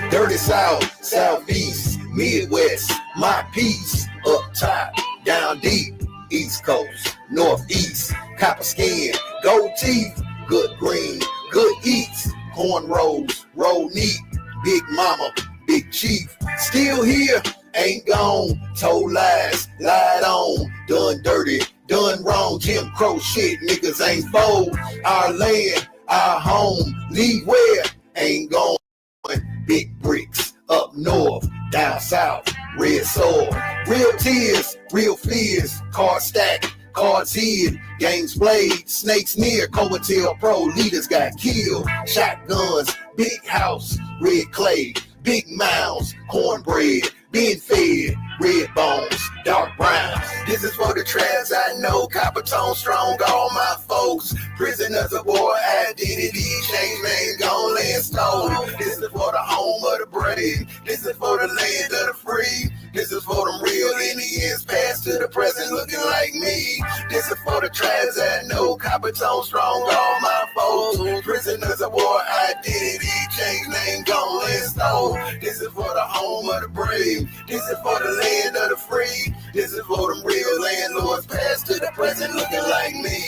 Dirty South, Southeast, Midwest, my piece, up top, down deep, East Coast, Northeast, copper skin, gold teeth, good green, good eats, cornrows, roll neat, big mama, big chief, still here, ain't gone, told lies, lied on, done dirty, done wrong, Jim Crow shit, niggas ain't fold, our land, our home, leave where, ain't gone. Big bricks up north, down south, red soil, real tears, real fears, cards stacked, cards hid, games played, snakes near, Coattail Pro, leaders got killed, shotguns, big house, red clay, big mounds, cornbread, being fed, red bones, dark browns. This is for the trans I know, copper tone strong, all my folks. Prisoners of war, identity, change name, gone land stone. This is for the home of the brave. This is for the land of the free. This is for them real Indians, past to the present, looking like me. This is for the trans I know, copper tone strong, all my folks. Prisoners of war, identity, change name, gone land stone. This is for the home of the brave. This is for the land of the free. This is for them real landlords, past to the present, looking like me.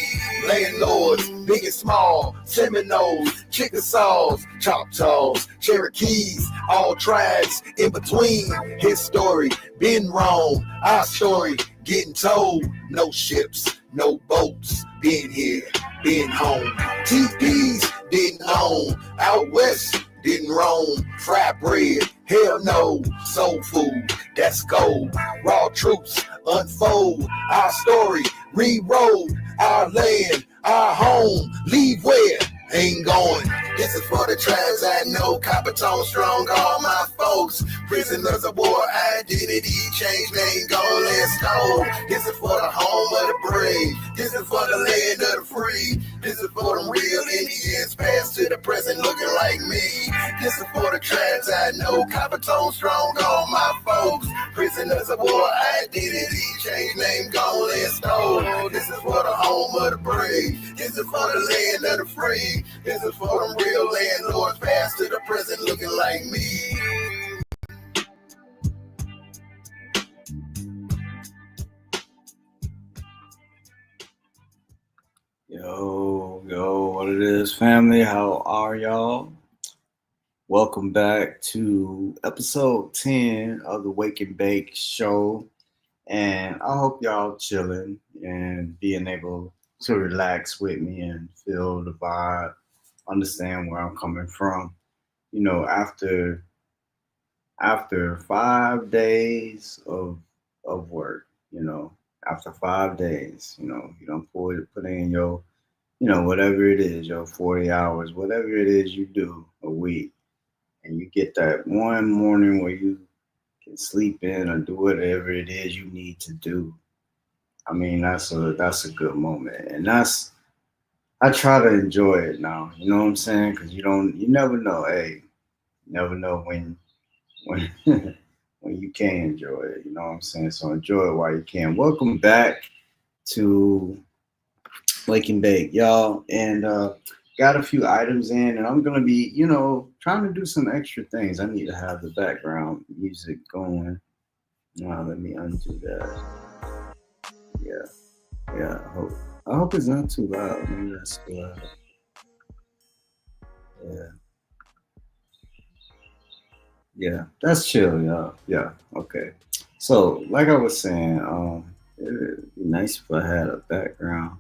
Landlords, big and small, Seminoles, Chickasaws, Choctaws, Cherokees, all tribes in between. His story been wrong, our story getting told. No ships, no boats, been here, been home. TPs didn't own, out west didn't roam. Fried bread, hell no. Soul food, that's gold. Raw truths unfold, our story rewrote. Our land, our home, leave where, ain't going. This is for the tribes I know, copper tone strong, all my folks. Prisoners of war, identity, change name, gone land stone. This is for the home of the brave. This is for the land of the free. This is for them real Indians, past to the present, looking like me. This is for the tribes I know, copper tone strong, all my folks. Prisoners of war, identity, change name, gone land stone. This is for the home of the brave. This is for the land of the free. This is for them real landlords, past to the present, looking like me. Yo, what it is, family? How are y'all? Welcome back to episode 10 of the Wake and Bake show. And I hope y'all chilling and being able to relax with me and feel the vibe, understand where I'm coming from. You know, after 5 days of work, after 5 days, you don't put in your, whatever it is, your 40 hours, whatever it is you do a week, and you get that one morning where you can sleep in or do whatever it is you need to do. I mean, that's a good moment, and I try to enjoy it now. You know what I'm saying? Because you never know. Hey, you never know when when you can enjoy it. You know what I'm saying? So enjoy it while you can. Welcome back to Wake and Bake, y'all, and got a few items in, and I'm gonna be, trying to do some extra things. I need to have the background music going. Let me undo that. Yeah. I hope it's not too loud. Maybe that's too loud. Yeah, that's chill, y'all. Yeah, okay. So, like I was saying, it'd be nice if I had a background.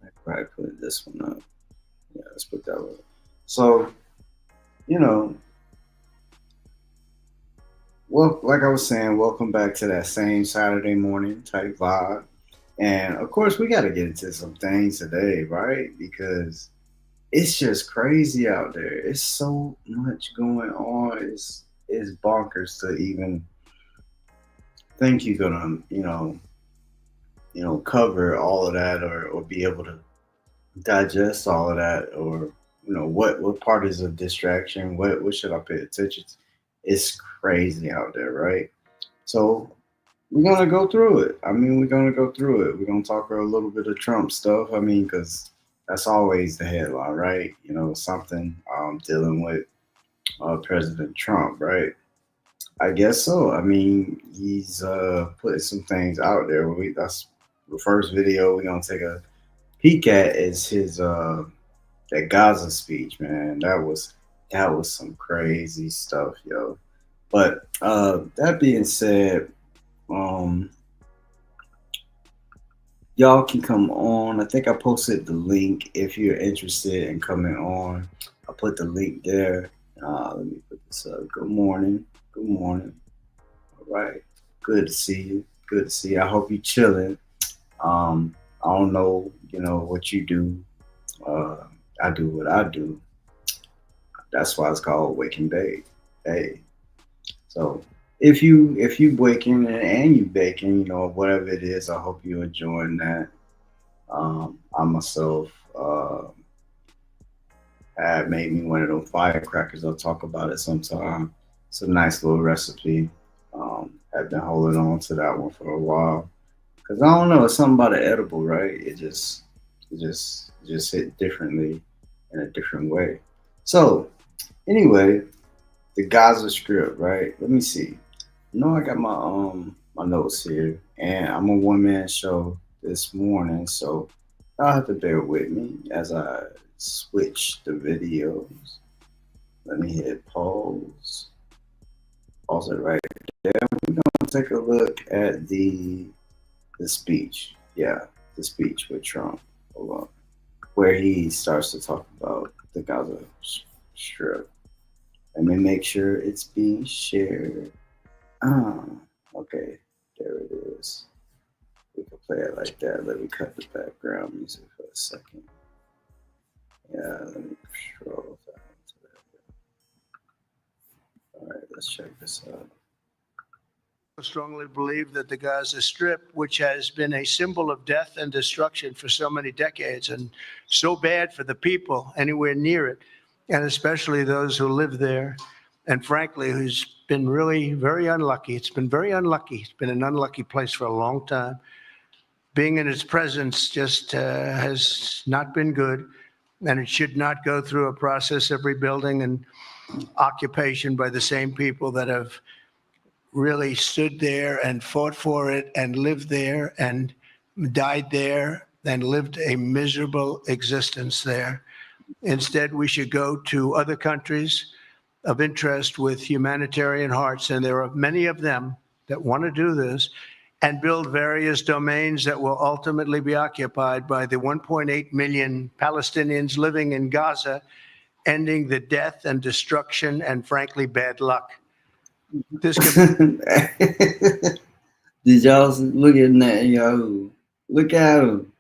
I could probably put this one up. Yeah, let's put that one. So, you know, well, like I was saying, welcome back to that same Saturday morning type vibe. And of course, we got to get into some things today, right? Because it's just crazy out there. It's so much going on. It's bonkers to even think you're gonna, cover all of that or be able to digest all of that, or what part is a distraction, what should I pay attention to. It's crazy out there, right? So we're gonna go through it. We're gonna go through it. We're gonna talk a little bit of Trump stuff. Because that's always the headline, right? Something dealing with President Trump, right? I guess so. I mean, he's putting some things out there. That's the first video we're gonna take a peek at is his that Gaza speech, man. That was some crazy stuff, yo. But that being said, um, y'all can come on. I think I posted the link if you're interested in coming on. I put the link there. Let me put this up. Good morning. Good morning. All right. Good to see you. Good to see you. I hope you're chilling. I don't know, what you do. Uh, I do what I do. That's why it's called Waking Day. Hey. So if you waking and you baking, whatever it is, I hope you're enjoying that. I myself had made me one of those firecrackers. I'll talk about it sometime. It's a nice little recipe. I've been holding on to that one for a while because I don't know. It's something about the edible, right? It just hit differently in a different way. So anyway, the Gaza Strip, right? Let me see. I got my notes here, and I'm a one man show this morning, so I'll have to bear with me as I switch the videos. Let me hit pause. Pause it right there. We're gonna take a look at the speech. Yeah, the speech with Trump. Hold on. Where he starts to talk about the Gaza Strip. Let me make sure it's being shared. Ah, okay, there it is. We can play it like that. Let me cut the background music for a second. Yeah, let me scroll down to that. All right, let's check this out. I strongly believe that the Gaza Strip, which has been a symbol of death and destruction for so many decades and so bad for the people anywhere near it, and especially those who live there, and frankly, who's been really very unlucky. It's been very unlucky. It's been an unlucky place for a long time. Being in its presence just has not been good, and it should not go through a process of rebuilding and occupation by the same people that have really stood there and fought for it and lived there and died there and lived a miserable existence there. Instead, we should go to other countries of interest with humanitarian hearts, and there are many of them that want to do this, and build various domains that will ultimately be occupied by the 1.8 million Palestinians living in Gaza, ending the death and destruction and, frankly, bad luck. This could Did y'all look at Netanyahu? Look at him.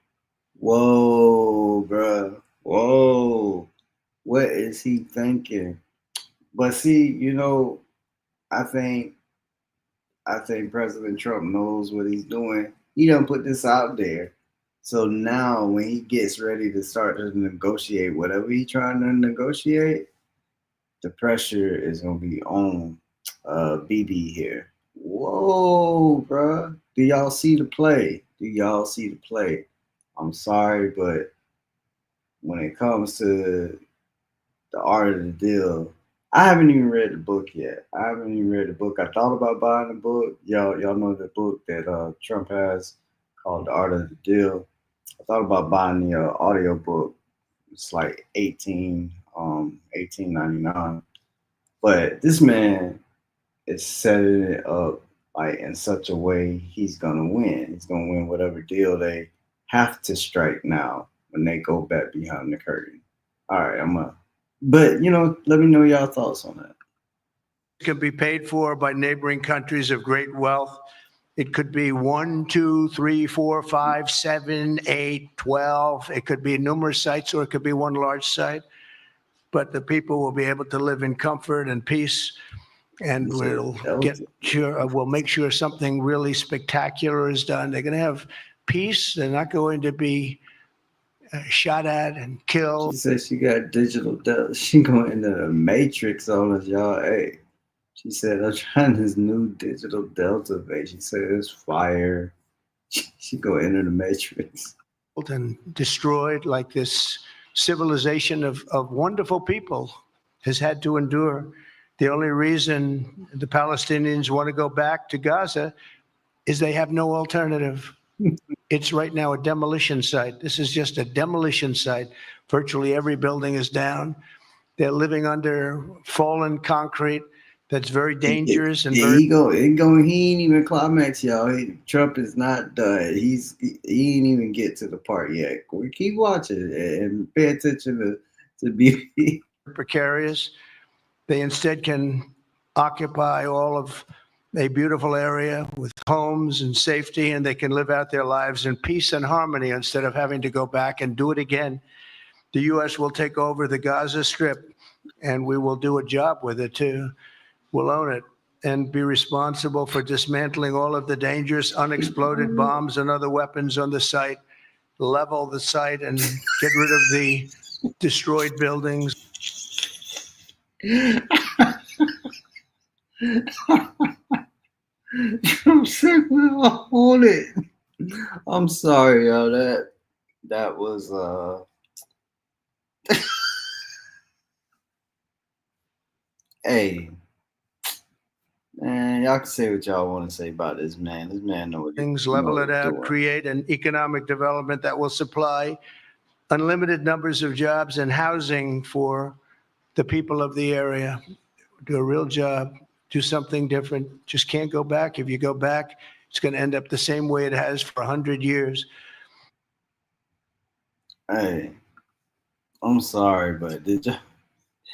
Whoa, bruh. Whoa. What is he thinking? But see, I think President Trump knows what he's doing. He done put this out there. So now when he gets ready to start to negotiate whatever he's trying to negotiate, the pressure is gonna be on BB here. Whoa, bruh. Do y'all see the play? Do y'all see the play? I'm sorry, but when it comes to the art of the deal, I haven't even read the book yet. I haven't even read the book. I thought about buying the book. Y'all know the book that Trump has called The Art of the Deal. I thought about buying the audio book. It's like 18.99. But this man is setting it up like in such a way he's gonna win. He's gonna win whatever deal they have to strike now when they go back behind the curtain. All right, but let me know y'all thoughts on that. can be paid for by neighboring countries of great wealth. It could be 1, 2, 3, 4, 5, 7, 8, 12. It could be numerous sites, or it could be one large site. But the people will be able to live in comfort and peace, and we'll make sure something really spectacular is done. They're going to have peace. They're not going to be shot at and killed. She said she got digital Delta. She going into the matrix on us, y'all. Hey, she said I'm trying this new digital Delta base. She said it's fire. She go into the matrix and destroyed like this civilization of wonderful people has had to endure. The only reason the Palestinians want to go back to Gaza is they have no alternative. It's right now a demolition site. This is just a demolition site. Virtually every building is down. They're living under fallen concrete that's very dangerous and Yeah, very. he ain't even climax, y'all. Trump is not done. He ain't even get to the part yet. We keep watching and pay attention to BP. Precarious. They instead can occupy all of a beautiful area with homes and safety, and they can live out their lives in peace and harmony instead of having to go back and do it again. The U.S. will take over the Gaza Strip, and we will do a job with it too. We'll own it and be responsible for dismantling all of the dangerous unexploded bombs and other weapons on the site, level the site, and get rid of the destroyed buildings. I'm sick on it. I'm sorry, yo. That was hey, man, y'all can say what y'all want to say about this man. This man know what Things, he know level what it he's out, doing. create an economic development that will supply unlimited numbers of jobs and housing for the people of the area. Do a real job, do something different. Just can't go back. If you go back, it's going to end up the same way it has for 100 years. Hey, I'm sorry, but did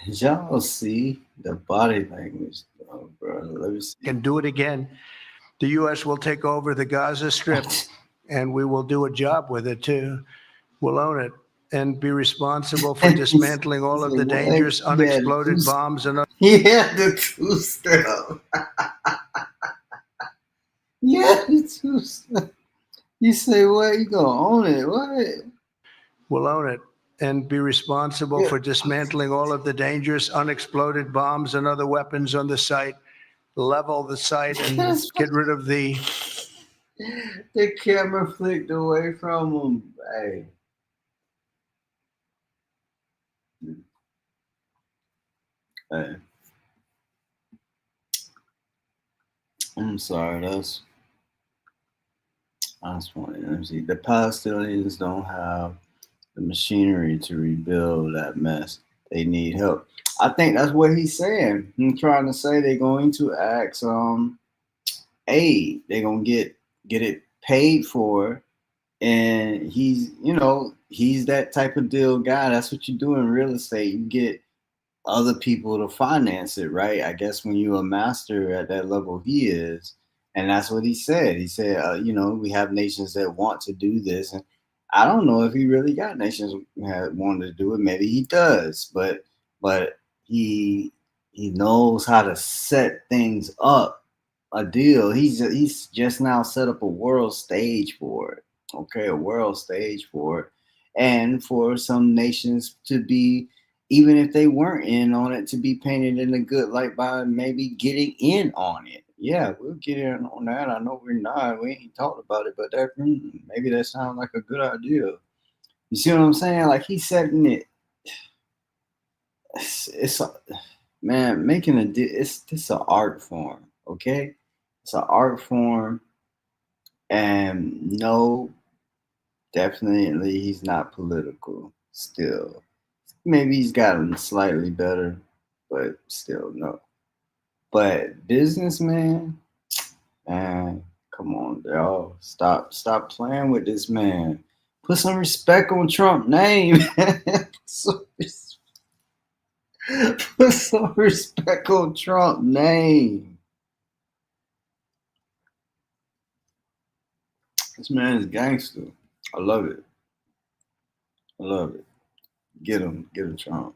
y'all see the body language, bro? Let me see. Can do it again. The U.S. will take over the Gaza Strip, and we will do a job with it too. We'll own it and be responsible for dismantling all of the dangerous unexploded bombs and. Yeah, the two step. Yeah, the two step. You say what? You gonna own it? What? We'll own it and be responsible for dismantling all of the dangerous unexploded bombs and other weapons on the site, level the site, and get rid of the. The camera flicked away from him. Hey. Hey. I'm sorry, that's funny. Let me see. The Palestinians don't have the machinery to rebuild that mess. They need help. I think that's what he's saying. He's trying to say they're going to ask aid. They're gonna get it paid for. And he's that type of deal guy. That's what you do in real estate. You get other people to finance it, right? I guess when you're a master at that level he is, and that's what he said. He said, we have nations that want to do this, and I don't know if he really got nations that wanted to do it. Maybe he does, but he knows how to set things up. A deal. He's just now set up a world stage for it. Okay, a world stage for it, and for some nations to be, even if they weren't in on it, to be painted in a good light by maybe getting in on it. Yeah, we'll get in on that. I know we're not. We ain't talked about it, but maybe that sounds like a good idea. You see what I'm saying? Like he's setting it. It's man making it's an art form. Okay, it's an art form, and no, definitely he's not political. Still, maybe he's gotten slightly better, but still no. But businessman, man, come on, y'all, stop playing with this man. Put some respect on Trump's name. Put some respect on Trump's name. This man is gangster. I love it. I love it. Get him, Trump.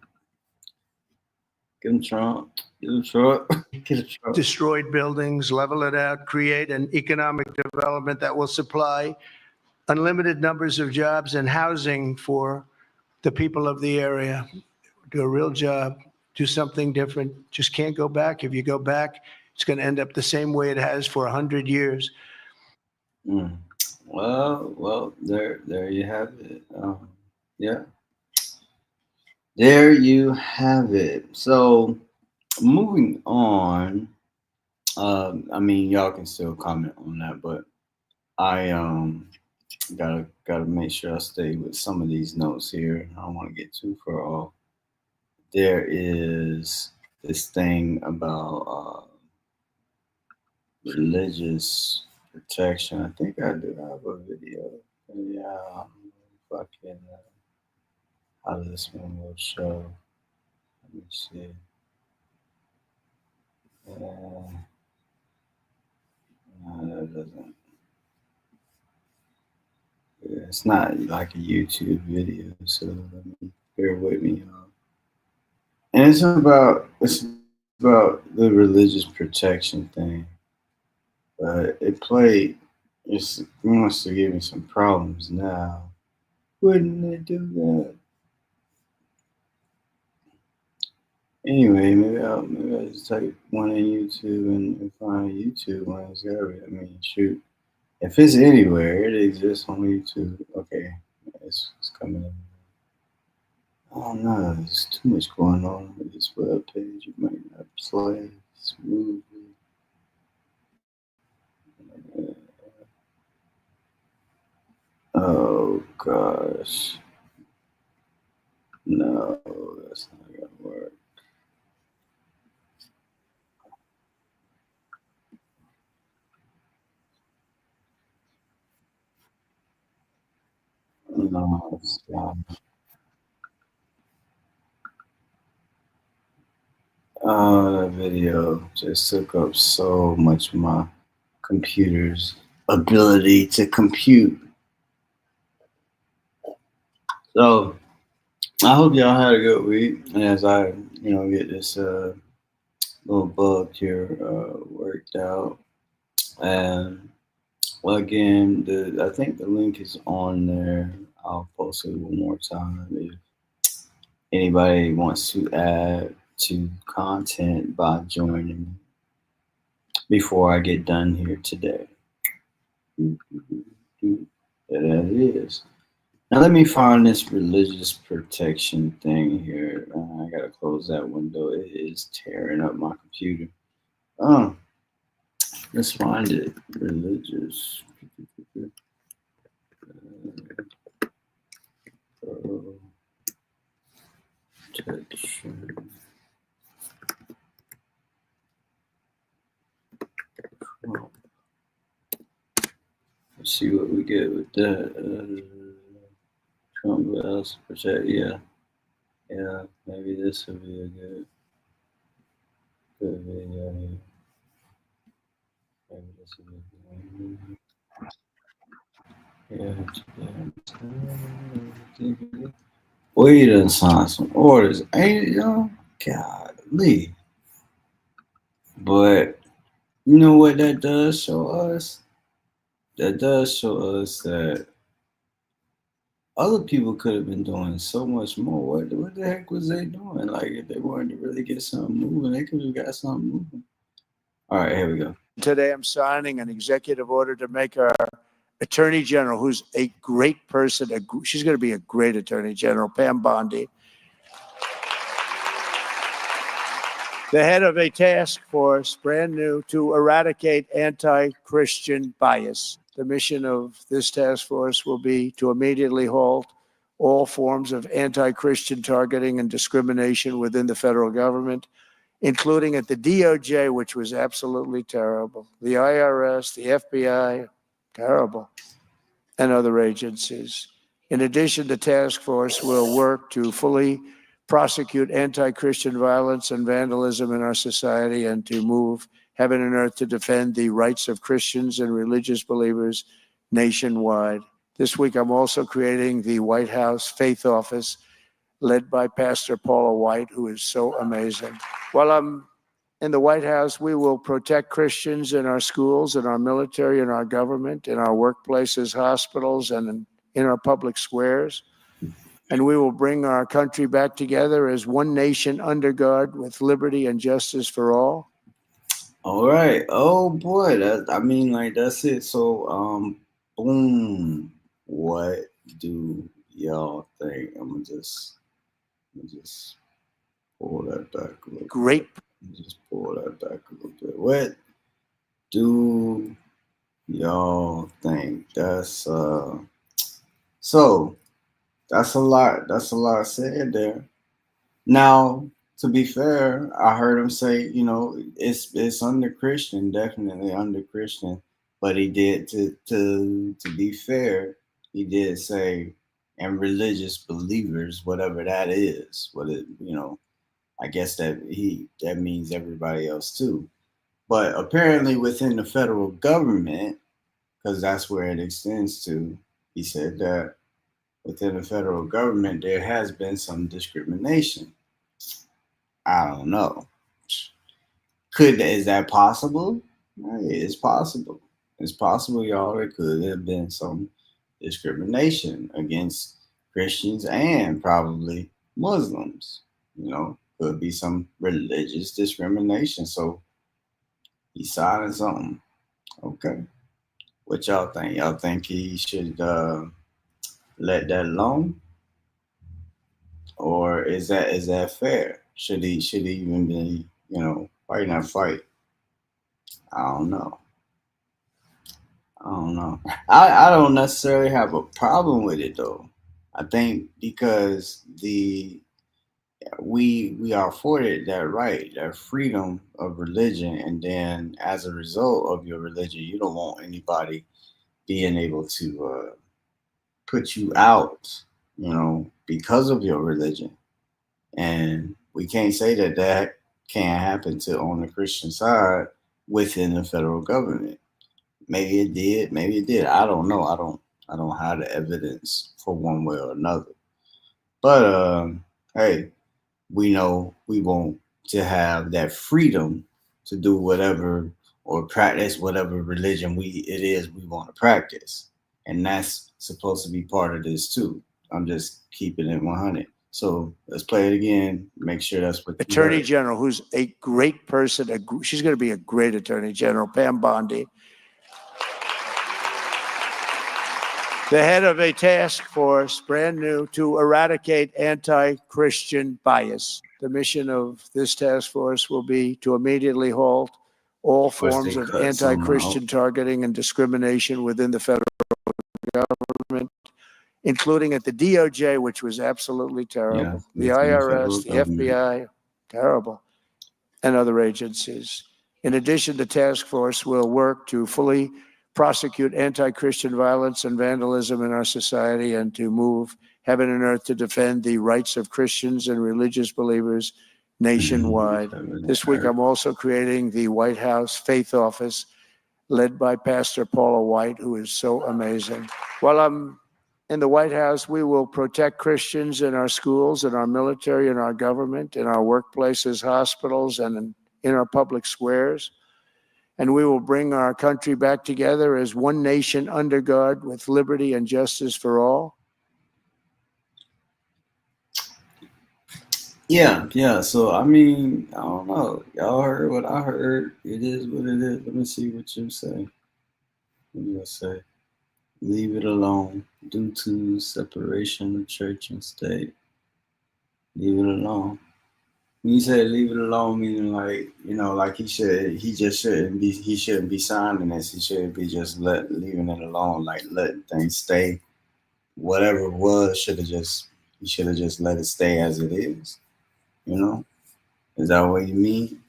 Get him, Trump. Get him, Trump. Get him, Trump. Destroyed buildings, level it out, create an economic development that will supply unlimited numbers of jobs and housing for the people of the area. Do a real job, do something different. Just can't go back. If you go back, it's going to end up the same way it has for 100 years. Mm. Well, there you have it. Yeah. there you have it. So moving on. I mean, y'all can still comment on that, but I gotta make sure I stay with some of these notes here. I don't want to get too far off. There is this thing about religious protection. I think I do have a video. Yeah, fucking how this one will show. Let me see. No, that doesn't. Yeah, it's not like a YouTube video, so let me bear with me, y'all. And it's about the religious protection thing, but it played. It wants to give me some problems now. Wouldn't it do that? Anyway, maybe I'll just type one in YouTube and find a YouTube one. It's gotta be, I mean, shoot. If it's anywhere, it exists on YouTube. Okay, it's coming in. Oh no, there's too much going on with this web page. You might not play smoothly. Oh gosh. No, that's not gonna work. No, it's not. Oh, that video just took up so much of my computer's ability to compute. So I hope y'all had a good week. And as I, get this little bug here worked out. And well, again, I think the link is on there. I'll post it one more time if anybody wants to add to content by joining before I get done here today. There it is. Now let me find this religious protection thing here. I gotta close that window. It is tearing up my computer. Oh, let's find it. Religious protection. Let's see what we get with that. Trump else protect. Yeah. Maybe this will be a good video here. Maybe this will be good. Yeah. Boy, you done signed some orders, ain't it, y'all? Golly. But you know what that does show us? That does show us that other people could have been doing so much more. What the heck was they doing? Like, if they wanted to really get something moving, they could have got something moving. All right, here we go. Today, I'm signing an executive order to make our Attorney General, who's a great person, she's going to be a great Attorney General, Pam Bondi, the head of a task force, brand new, to eradicate anti-Christian bias. The mission of this task force will be to immediately halt all forms of anti-Christian targeting and discrimination within the federal government, including at the DOJ, which was absolutely terrible, the IRS, the FBI, terrible, and other agencies. In addition, the task force will work to fully prosecute anti-Christian violence and vandalism in our society and to move heaven and earth to defend the rights of Christians and religious believers nationwide. This week, I'm also creating the White House Faith Office, led by Pastor Paula White, who is so amazing. While I'm in the White House, we will protect Christians in our schools, in our military, in our government, in our workplaces, hospitals, and in our public squares. And we will bring our country back together as one nation under God with liberty and justice for all. All right. Oh boy, that's it. So boom. What do y'all think? I'm gonna just Let me just pull that back a little Great. bit. Let me just pull that back a little bit. What do y'all think? So that's a lot. That's a lot said there. Now, to be fair, I heard him say, it's under Christian, definitely under Christian. But he did to be fair, he did say, and religious believers, whatever that is, I guess that means everybody else too. But apparently within the federal government, because that's where it extends to, he said that within the federal government there has been some discrimination. I don't know. Is that possible? It's possible. It's possible, y'all. There could have been some discrimination against Christians and probably Muslims. Could be some religious discrimination. So he's signing something. Okay. What y'all think? Y'all think he should let that alone, or is that fair? Should he even be fighting that fight? I don't know. I don't know. I don't necessarily have a problem with it though. I think because we are afforded that right, that freedom of religion, and then as a result of your religion, you don't want anybody being able to put you out, because of your religion. And we can't say that can't happen to on the Christian side within the federal government. Maybe it did. Maybe it did. I don't know. I don't have the evidence for one way or another. But hey, we know we want to have that freedom to do whatever or practice whatever religion we want to practice, and that's supposed to be part of this too. I'm just keeping it 100. So let's play it again. Make sure that's what you Attorney heard. General, who's a great person. She's going to be a great Attorney General, Pam Bondi. The head of a task force, brand new, to eradicate anti-Christian bias. The mission of this task force will be to immediately halt all forms of anti-Christian targeting and discrimination within the federal government, including at the DOJ, which was absolutely terrible, the IRS, the FBI, terrible, and other agencies. In addition, the task force will work to fully prosecute anti-Christian violence and vandalism in our society and to move heaven and earth to defend the rights of Christians and religious believers nationwide. This week, I'm also creating the White House Faith Office, led by Pastor Paula White, who is so amazing. While I'm in the White House, we will protect Christians in our schools, in our military, in our government, in our workplaces, hospitals, and in our public squares. And we will bring our country back together as one nation under God with liberty and justice for all. Yeah. So I mean, I don't know. Y'all heard what I heard. It is what it is. Let me see what you say. What do you say? Leave it alone due to separation of church and state. Leave it alone. When you say leave it alone, meaning like he shouldn't be signing this. He shouldn't be just leaving it alone, like letting things stay. Whatever it was, he should have just let it stay as it is. You know, is that what you mean?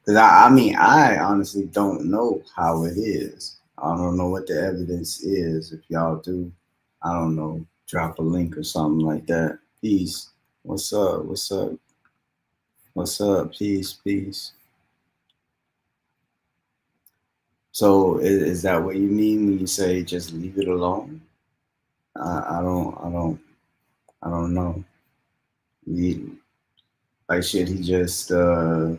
Because I mean, I honestly don't know how it is. I don't know what the evidence is. If y'all do, I don't know, drop a link or something like that. Peace. What's up? What's up? What's up? Peace. So is that what you mean when you say just leave it alone? I don't know. Like should he just allow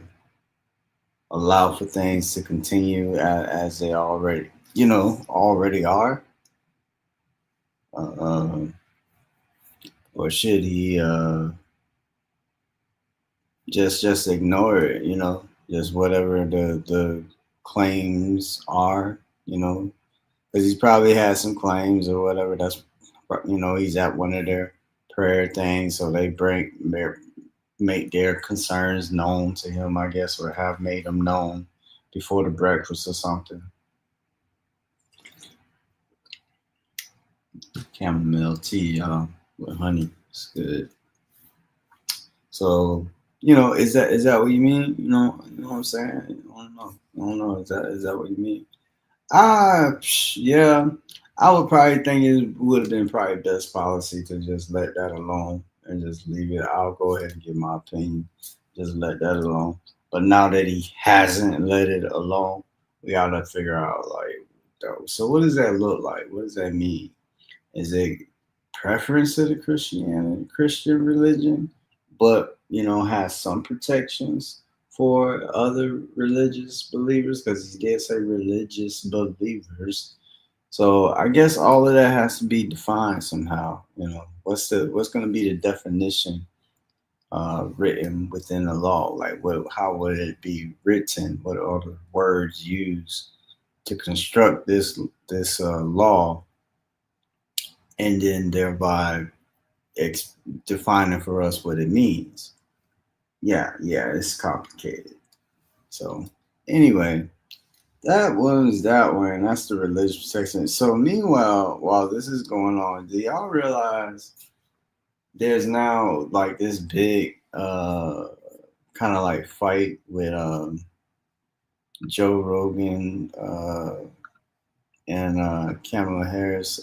for things to continue as they already are, uh, or should he just ignore it? Just whatever the claims are. Because he's probably had some claims or whatever. That's he's at one of their prayer thing. So they make their concerns known to him, I guess, or have made them known before the breakfast or something. Chamomile tea, with honey. It's good. So, is that what you mean? You know what I'm saying? I don't know. Is that what you mean? Yeah. I would probably think it would have been probably best policy to just let that alone and just leave it. I'll go ahead and give my opinion. Just let that alone. But now that he hasn't let it alone, we gotta figure out so what does that look like? What does that mean? Is it preference to the Christian religion, but has some protections for other religious believers? Because he did say religious believers. So I guess all of that has to be defined somehow. What's going to be the definition written within the law? Like, how would it be written? What are the words used to construct this law, and then thereby defining for us what it means? Yeah, it's complicated. So anyway, that was that one. That's the religious protection. So meanwhile, while this is going on, do y'all realize there's now like this big kind of like fight with Joe Rogan and Kamala Harris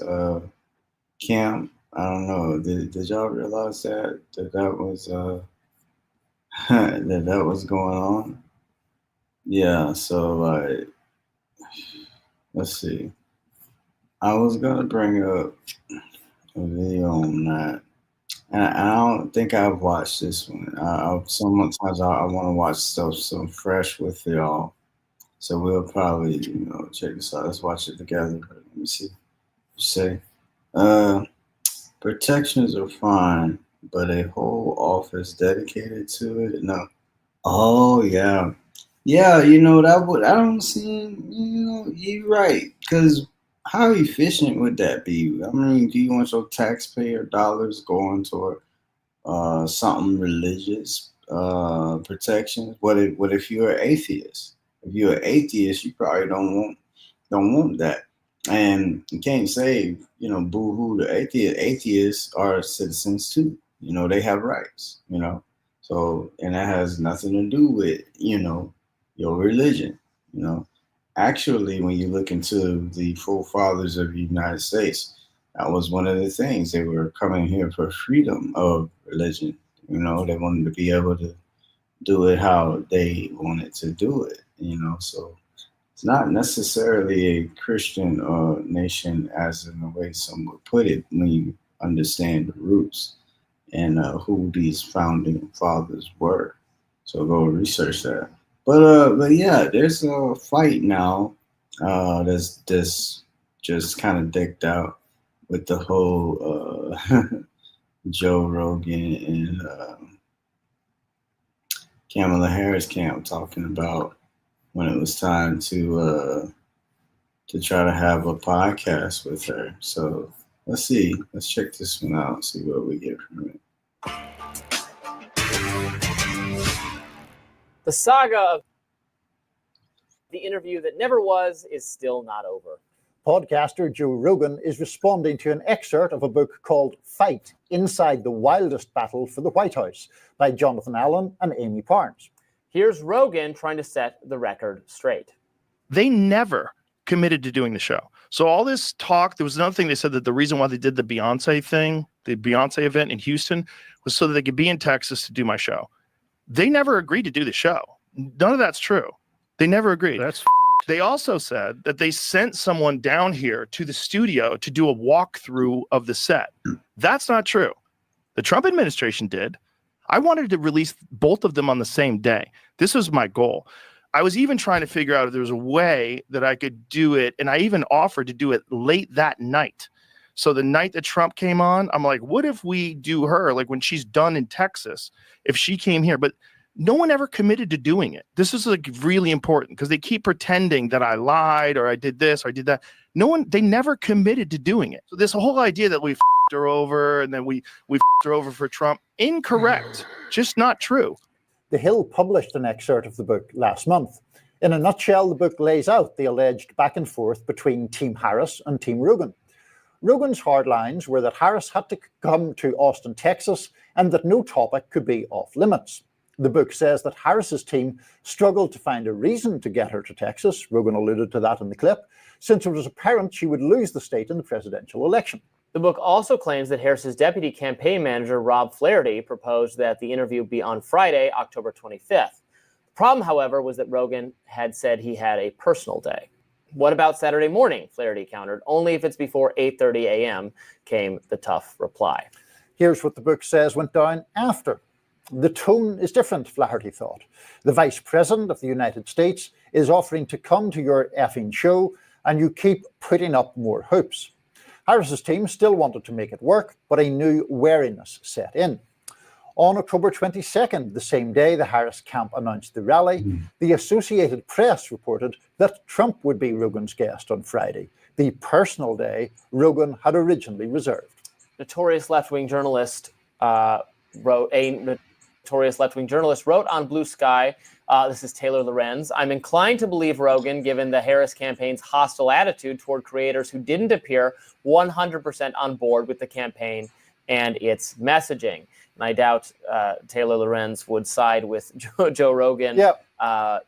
camp? I don't know. Did y'all realize that was that was going on? Yeah. So like, let's see. I was gonna bring up a video on that, and I don't think I've watched this one. Sometimes I want to watch stuff so fresh with y'all, so we'll probably check this out. Let's watch it together. Let me see. Say, protections are fine, but a whole office dedicated to it, no. Oh yeah. Yeah, I don't see, you're right. Because how efficient would that be? I mean, do you want your taxpayer dollars going toward something religious protection? What if you're an atheist? If you're an atheist, you probably don't want that. And you can't say, boo-hoo to atheists. Atheists are citizens too. They have rights, So, and that has nothing to do with, your religion. Actually, when you look into the forefathers of the United States, that was one of the things. They were coming here for freedom of religion. They wanted to be able to do it how they wanted to do it, so it's not necessarily a Christian nation as in the way some would put it when you understand the roots and who these founding fathers were. So go research that. But yeah, there's a fight now that's just kind of decked out with the whole Joe Rogan and Kamala Harris camp talking about when it was time to try to have a podcast with her. So let's see. Let's check this one out and see what we get from it. The saga of the interview that never was is still not over. Podcaster Joe Rogan is responding to an excerpt of a book called Fight: Inside the Wildest Battle for the White House by Jonathan Allen and Amy Parnes. Here's Rogan trying to set the record straight. They never committed to doing the show. So all this talk, there was another thing they said that the reason why they did the Beyonce thing, the Beyonce event in Houston, was so that they could be in Texas to do my show. They never agreed to do the show. None of that's true. They never agreed. They also said that they sent someone down here to the studio to do a walkthrough of the set. That's not true. The Trump administration did. I wanted to release both of them on the same day. This was my goal. I was even trying to figure out if there was a way that I could do it, and I even offered to do it late that night. So the night that Trump came on, I'm like, what if we do her, like when she's done in Texas, if she came here? But no one ever committed to doing it. This is like really important because they keep pretending that I lied or I did this or I did that. They never committed to doing it. So this whole idea that we f***ed her over and then we f***ed her over for Trump, incorrect, just not true. The Hill published an excerpt of the book last month. In a nutshell, the book lays out the alleged back and forth between Team Harris and Team Rogan. Rogan's hard lines were that Harris had to come to Austin, Texas, and that no topic could be off limits. The book says that Harris's team struggled to find a reason to get her to Texas. Rogan alluded to that in the clip, since it was apparent she would lose the state in the presidential election. The book also claims that Harris's deputy campaign manager, Rob Flaherty, proposed that the interview be on Friday, October 25th. The problem, however, was that Rogan had said he had a personal day. What about Saturday morning? Flaherty countered. Only if it's before 8:30 a.m. came the tough reply. Here's what the book says went down after. The tone is different, Flaherty thought. The Vice President of the United States is offering to come to your effing show, and you keep putting up more hoops. Harris's team still wanted to make it work, but a new wariness set in. On October 22nd, the same day the Harris camp announced the rally, the Associated Press reported that Trump would be Rogan's guest on Friday, the personal day Rogan had originally reserved. Notorious left-wing journalist wrote on Blue Sky, this is Taylor Lorenz, I'm inclined to believe Rogan, given the Harris campaign's hostile attitude toward creators who didn't appear 100% on board with the campaign and its messaging. And I doubt Taylor Lorenz would side with Joe Rogan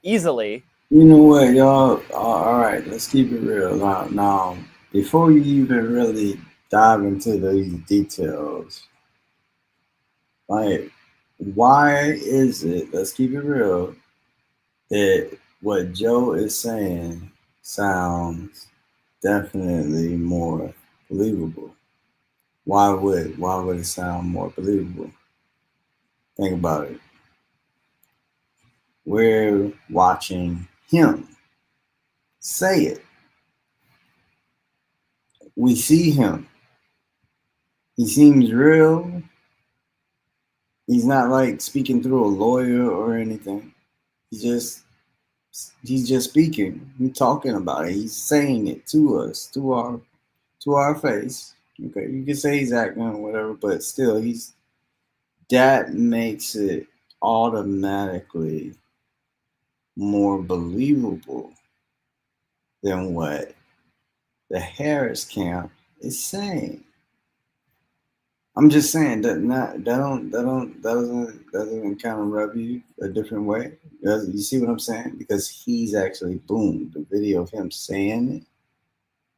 easily. You know what, y'all? All right, let's keep it real. Now, before you even really dive into these details, like, why is it, let's keep it real, that what Joe is saying sounds definitely more believable? Why would it sound more believable? Think about it. We're watching him say it. We see him. He seems real. He's not like speaking through a lawyer or anything. He's just speaking. He's talking about it. He's saying it to us, to our face. Okay, you can say he's acting or whatever, but still, that makes it automatically more believable than what the Harris camp is saying. I'm just saying that doesn't kind of rub you a different way. You see what I'm saying? Because he's actually, boom, the video of him saying it.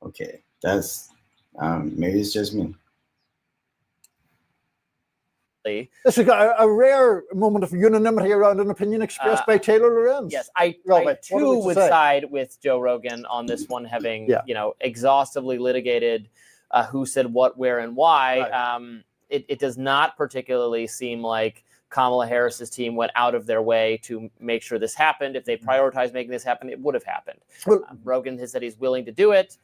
Okay, that's maybe it's just me. This is a rare moment of unanimity around an opinion expressed by Taylor Lorenz. Yes, I too would side with Joe Rogan on this one, having exhaustively litigated who said what, where, and why. Right. It does not particularly seem like Kamala Harris's team went out of their way to make sure this happened. If they prioritized making this happen, it would have happened. Well, Rogan has said he's willing to do it.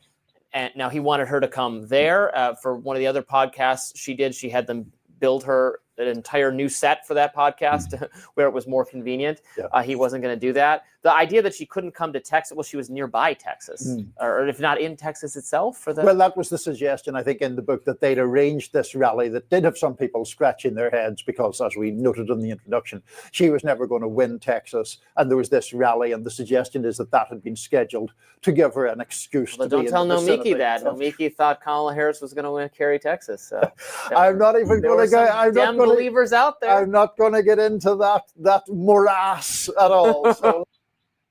And now he wanted her to come there for one of the other podcasts she did. She had them build her an entire new set for that podcast where it was more convenient. Yeah. He wasn't going to do that. The idea that she couldn't come to Texas, well, she was nearby Texas, or if not in Texas itself. Well, that was the suggestion, I think, in the book, that they'd arranged this rally that did have some people scratching their heads because, as we noted in the introduction, she was never going to win Texas. And there was this rally, and the suggestion is that had been scheduled to give her an excuse to don't tell Nomiki that. Nomiki thought Kamala Harris was going to carry Texas. So I'm not even going to go. I'm not going believers out there. I'm not going to get into that morass at all. So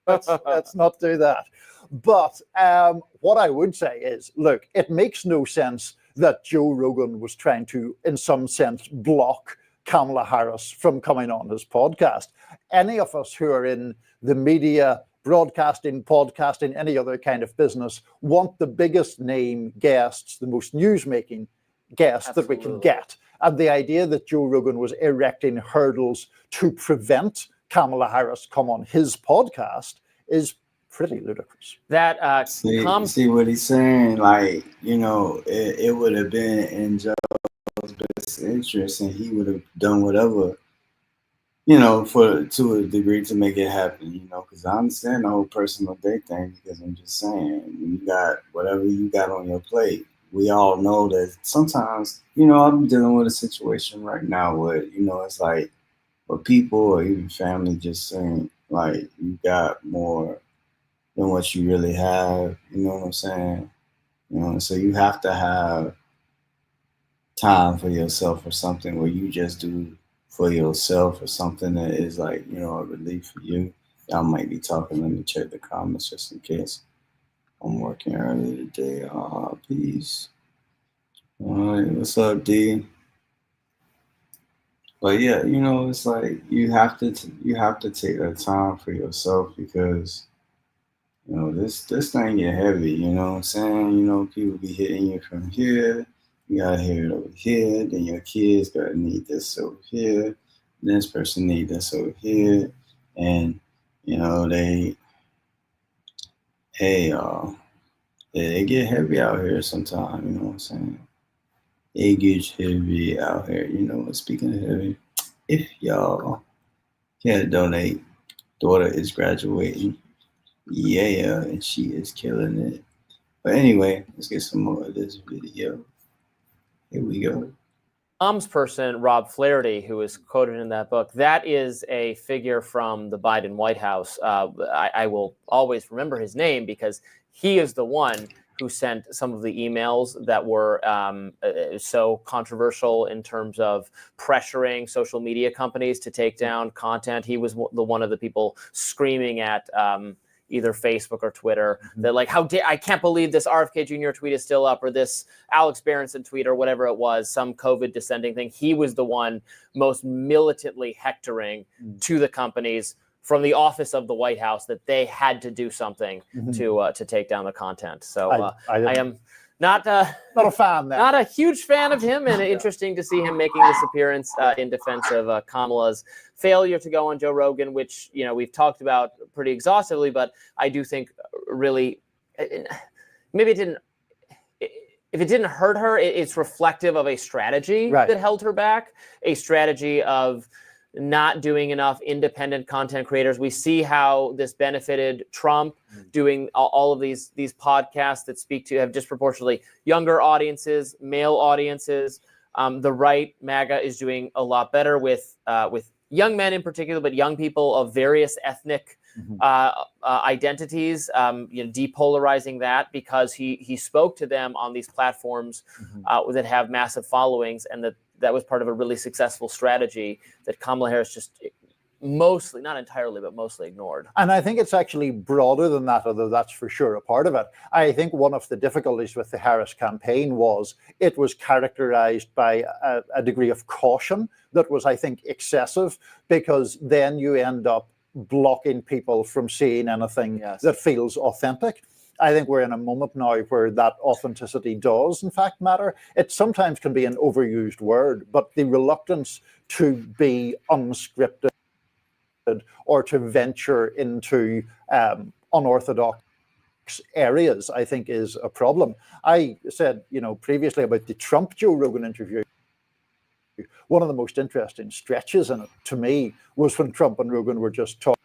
let's not do that. But what I would say is, look, it makes no sense that Joe Rogan was trying to, in some sense, block Kamala Harris from coming on his podcast. Any of us who are in the media, broadcasting, podcasting, any other kind of business, want the biggest name guests, the most news-making guests that we can get. And the idea that Joe Rogan was erecting hurdles to prevent Kamala Harris come on his podcast is pretty ludicrous. That see what he's saying? Like, it would have been in Joe's best interest, and he would have done whatever you know, to a degree to make it happen, you know, because I understand the whole personal day thing because I'm just saying, when you got whatever you got on your plate, we all know that sometimes, you know, I'm dealing with a situation right now where, you know, it's like, for people or even family just saying, like, you got more than what you really have, you know what I'm saying? You know, so you have to have time for yourself or something where you just do for yourself or something that is like, you know, a relief for you. Y'all might be talking. Let me check the comments just in case. I'm working early today. Peace. All right, what's up, D? But yeah, you know, it's like you have to you have to take that time for yourself because you know this thing get heavy. You know what I'm saying? You know, people be hitting you from here. You gotta hear it over here. Then your kids gotta need this over here. This person need this over here, and you know hey, they get heavy out here sometimes. You know what I'm saying? It gets heavy out here. You know, speaking of heavy, if y'all can't donate, daughter is graduating. Yeah, and she is killing it. But anyway, let's get some more of this video. Here we go. Mom's person, Rob Flaherty, who is quoted in that book, that is a figure from the Biden White House. I will always remember his name because he is the one who sent some of the emails that were so controversial in terms of pressuring social media companies to take down content. He was the one of the people screaming at either Facebook or Twitter that like, I can't believe this RFK Jr. tweet is still up, or this Alex Berenson tweet, or whatever it was, some COVID dissenting thing. He was the one most militantly hectoring to the companies from the office of the White House that they had to do something to take down the content. So I am not a fan there. Not a huge fan of him, and interesting to see him making this appearance in defense of Kamala's failure to go on Joe Rogan, which, you know, we've talked about pretty exhaustively, but I do think really maybe it didn't. If it didn't hurt her, it's reflective of a strategy that held her back, a strategy of not doing enough independent content creators. We see how this benefited Trump doing all of these podcasts that speak to have disproportionately younger audiences, male audiences. The right, MAGA, is doing a lot better with young men in particular, but young people of various ethnic identities, depolarizing that because he spoke to them on these platforms that have massive followings, and that was part of a really successful strategy that Kamala Harris just mostly, not entirely, but mostly ignored. And I think it's actually broader than that, although that's for sure a part of it. I think one of the difficulties with the Harris campaign was it was characterized by a degree of caution that was, I think, excessive, because then you end up blocking people from seeing anything that feels authentic. I think we're in a moment now where that authenticity does, in fact, matter. It sometimes can be an overused word, but the reluctance to be unscripted or to venture into unorthodox areas, I think, is a problem. I said, previously about the Trump Joe Rogan interview. One of the most interesting stretches in it, to me, was when Trump and Rogan were just talking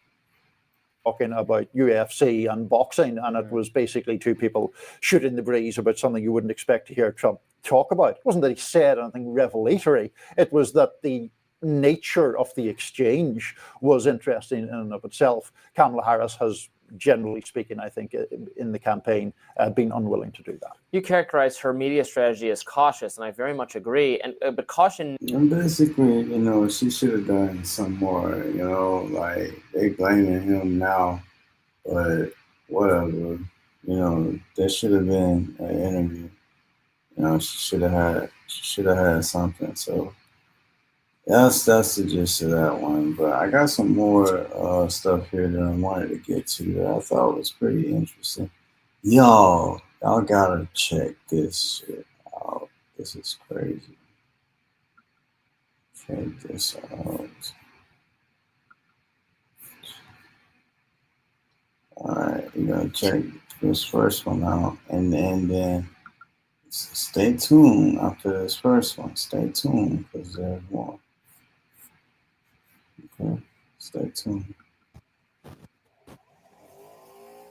about UFC and boxing, and it was basically two people shooting the breeze about something you wouldn't expect to hear Trump talk about. It wasn't that he said anything revelatory, it was that the nature of the exchange was interesting in and of itself. Kamala Harris has, generally speaking, I think, in the campaign, been unwilling to do that. You characterize her media strategy as cautious, and I very much agree. But caution. And basically, she should have done some more. Like they blaming him now, but whatever. There should have been an interview. She should have had something. So that's the gist of that one. But I got some more stuff here that I wanted to get to that I thought was pretty interesting. Y'all gotta check this shit out. This is crazy. Check this out. Alright, we're gonna check this first one out, and then stay tuned after this first one. Stay tuned because there's more. Okay. Stay tuned.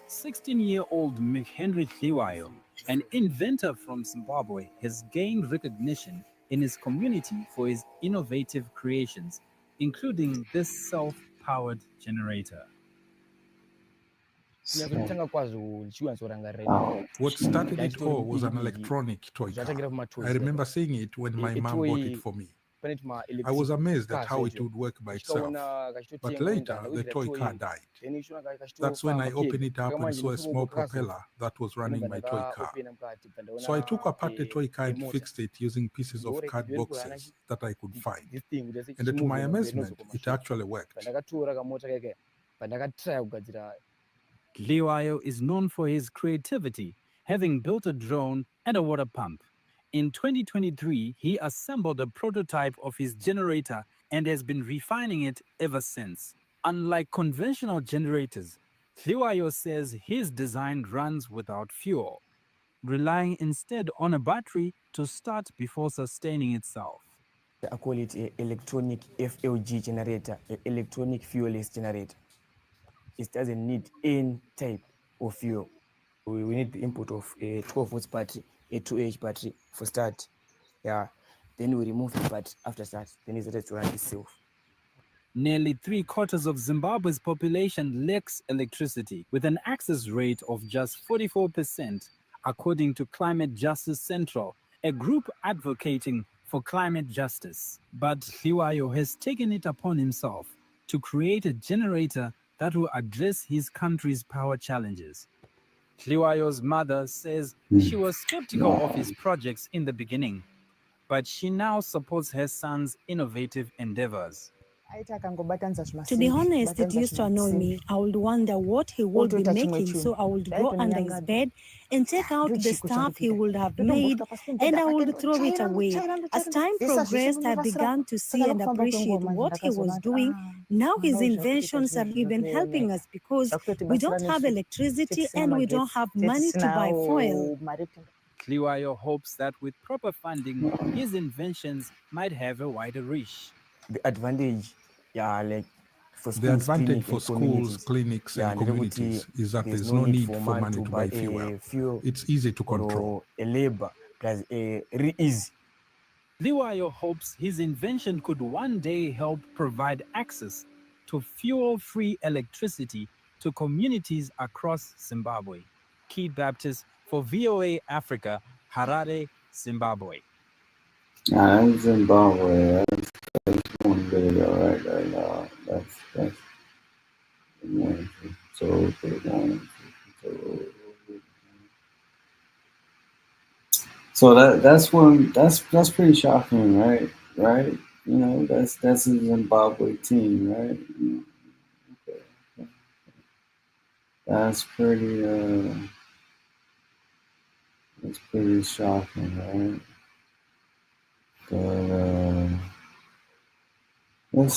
16-year-old McHenry Thiwayo, an inventor from Zimbabwe, has gained recognition in his community for his innovative creations, including this self-powered generator. What started it all was an electronic toy car. I remember seeing it when my mom bought it for me. I was amazed at how it would work by itself. But later, the toy car died. That's when I opened it up and saw a small propeller that was running my toy car. So I took apart the toy car and fixed it using pieces of card boxes that I could find. And to my amazement, it actually worked. Thiwayo is known for his creativity, having built a drone and a water pump. In 2023, he assembled a prototype of his generator and has been refining it ever since. Unlike conventional generators, Thiwayo says his design runs without fuel, relying instead on a battery to start before sustaining itself. I call it an electronic FLG generator, an electronic fuelless generator. It doesn't need any type of fuel. We need the input of a 12 volts battery, a 2H battery for start. Yeah. Then we remove the battery after start. Then it starts to run itself. Nearly 3/4 of Zimbabwe's population lacks electricity, with an access rate of just 44%, according to Climate Justice Central, a group advocating for climate justice. But Thiwayo has taken it upon himself to create a generator that will address his country's power challenges. Thiwayo's mother says she was skeptical of his projects in the beginning, but she now supports her son's innovative endeavors. To be honest, it used to annoy me. I would wonder what he would be making, so I would go under his bed and take out the stuff he would have made, and I would throw it away. As time progressed, I began to see and appreciate what he was doing. Now his inventions are even helping us because we don't have electricity and we don't have money to buy foil. Thiwayo hopes that with proper funding, his inventions might have a wider reach. The advantage, The advantage for schools, clinics, and communities is that there's no need for money to buy fuel. It's easy to control. A labor plus a easy. Thiwayo hopes his invention could one day help provide access to fuel-free electricity to communities across Zimbabwe. Keith Baptist for VOA Africa, Harare, Zimbabwe. That's Zimbabwe. That's one video right now. That's so good. So that's pretty shocking, right? Right? You know, that's a Zimbabwe team, right? Okay. That's pretty shocking, right? But let's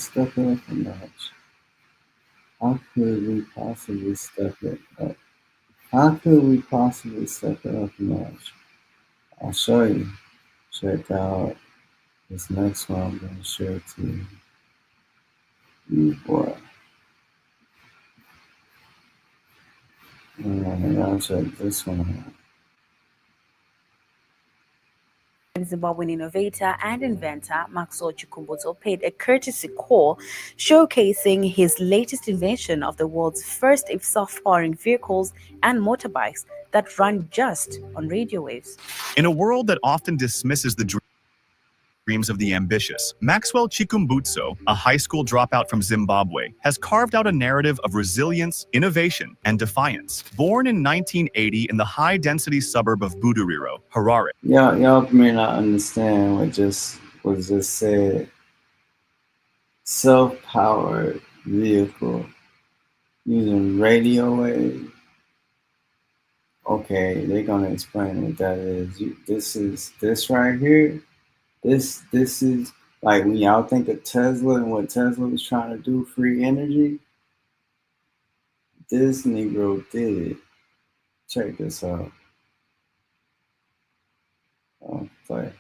step it up a notch. How could we possibly step it up? How could we possibly step it up a notch? I'll show you. Check out this next one I'm going to share to you, boy. And I'll check this one out. Zimbabwean innovator and inventor Maxwell Chikumbutso paid a courtesy call showcasing his latest invention of the world's first self-powering vehicles and motorbikes that run just on radio waves. In a world that often dismisses the dreams of the ambitious, Maxwell Chikumbutso, a high school dropout from Zimbabwe, has carved out a narrative of resilience, innovation, and defiance. Born in 1980 in the high-density suburb of Buduriro, Harare. Y'all may not understand what was just said. Self-powered vehicle using radio wave. Okay, they're gonna explain what that is. This right here. This is like when y'all think of Tesla and what Tesla was trying to do, free energy. This Negro did it. Check this out. Oh, play.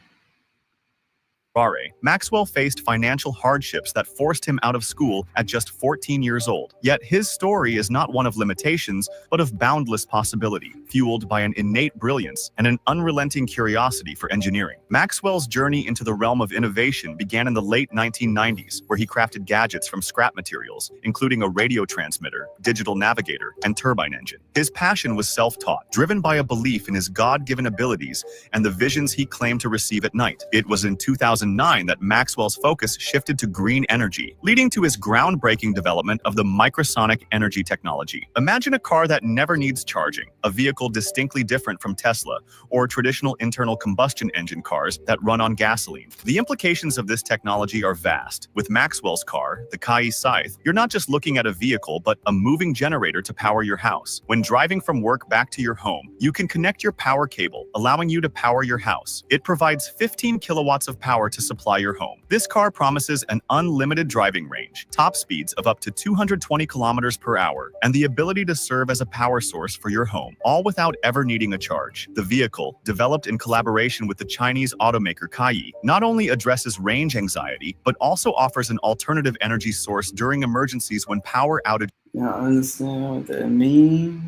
Maxwell faced financial hardships that forced him out of school at just 14 years old. Yet his story is not one of limitations, but of boundless possibility, fueled by an innate brilliance and an unrelenting curiosity for engineering. Maxwell's journey into the realm of innovation began in the late 1990s, where he crafted gadgets from scrap materials, including a radio transmitter, digital navigator, and turbine engine. His passion was self-taught, driven by a belief in his God-given abilities and the visions he claimed to receive at night. It was in 2009 that Maxwell's focus shifted to green energy, leading to his groundbreaking development of the microsonic energy technology. Imagine a car that never needs charging, a vehicle distinctly different from Tesla or traditional internal combustion engine cars that run on gasoline. The implications of this technology are vast. With Maxwell's car, the U.S.A.I.D, you're not just looking at a vehicle, but a moving generator to power your house. When driving from work back to your home, you can connect your power cable, allowing you to power your house. It provides 15 kilowatts of power to supply your home. This car promises an unlimited driving range, top speeds of up to 220 kilometers per hour, and the ability to serve as a power source for your home, all without ever needing a charge. The vehicle, developed in collaboration with the Chinese automaker U.S.A.I.D, not only addresses range anxiety, but also offers an alternative energy source during emergencies when power outage. Y'all understand what that means?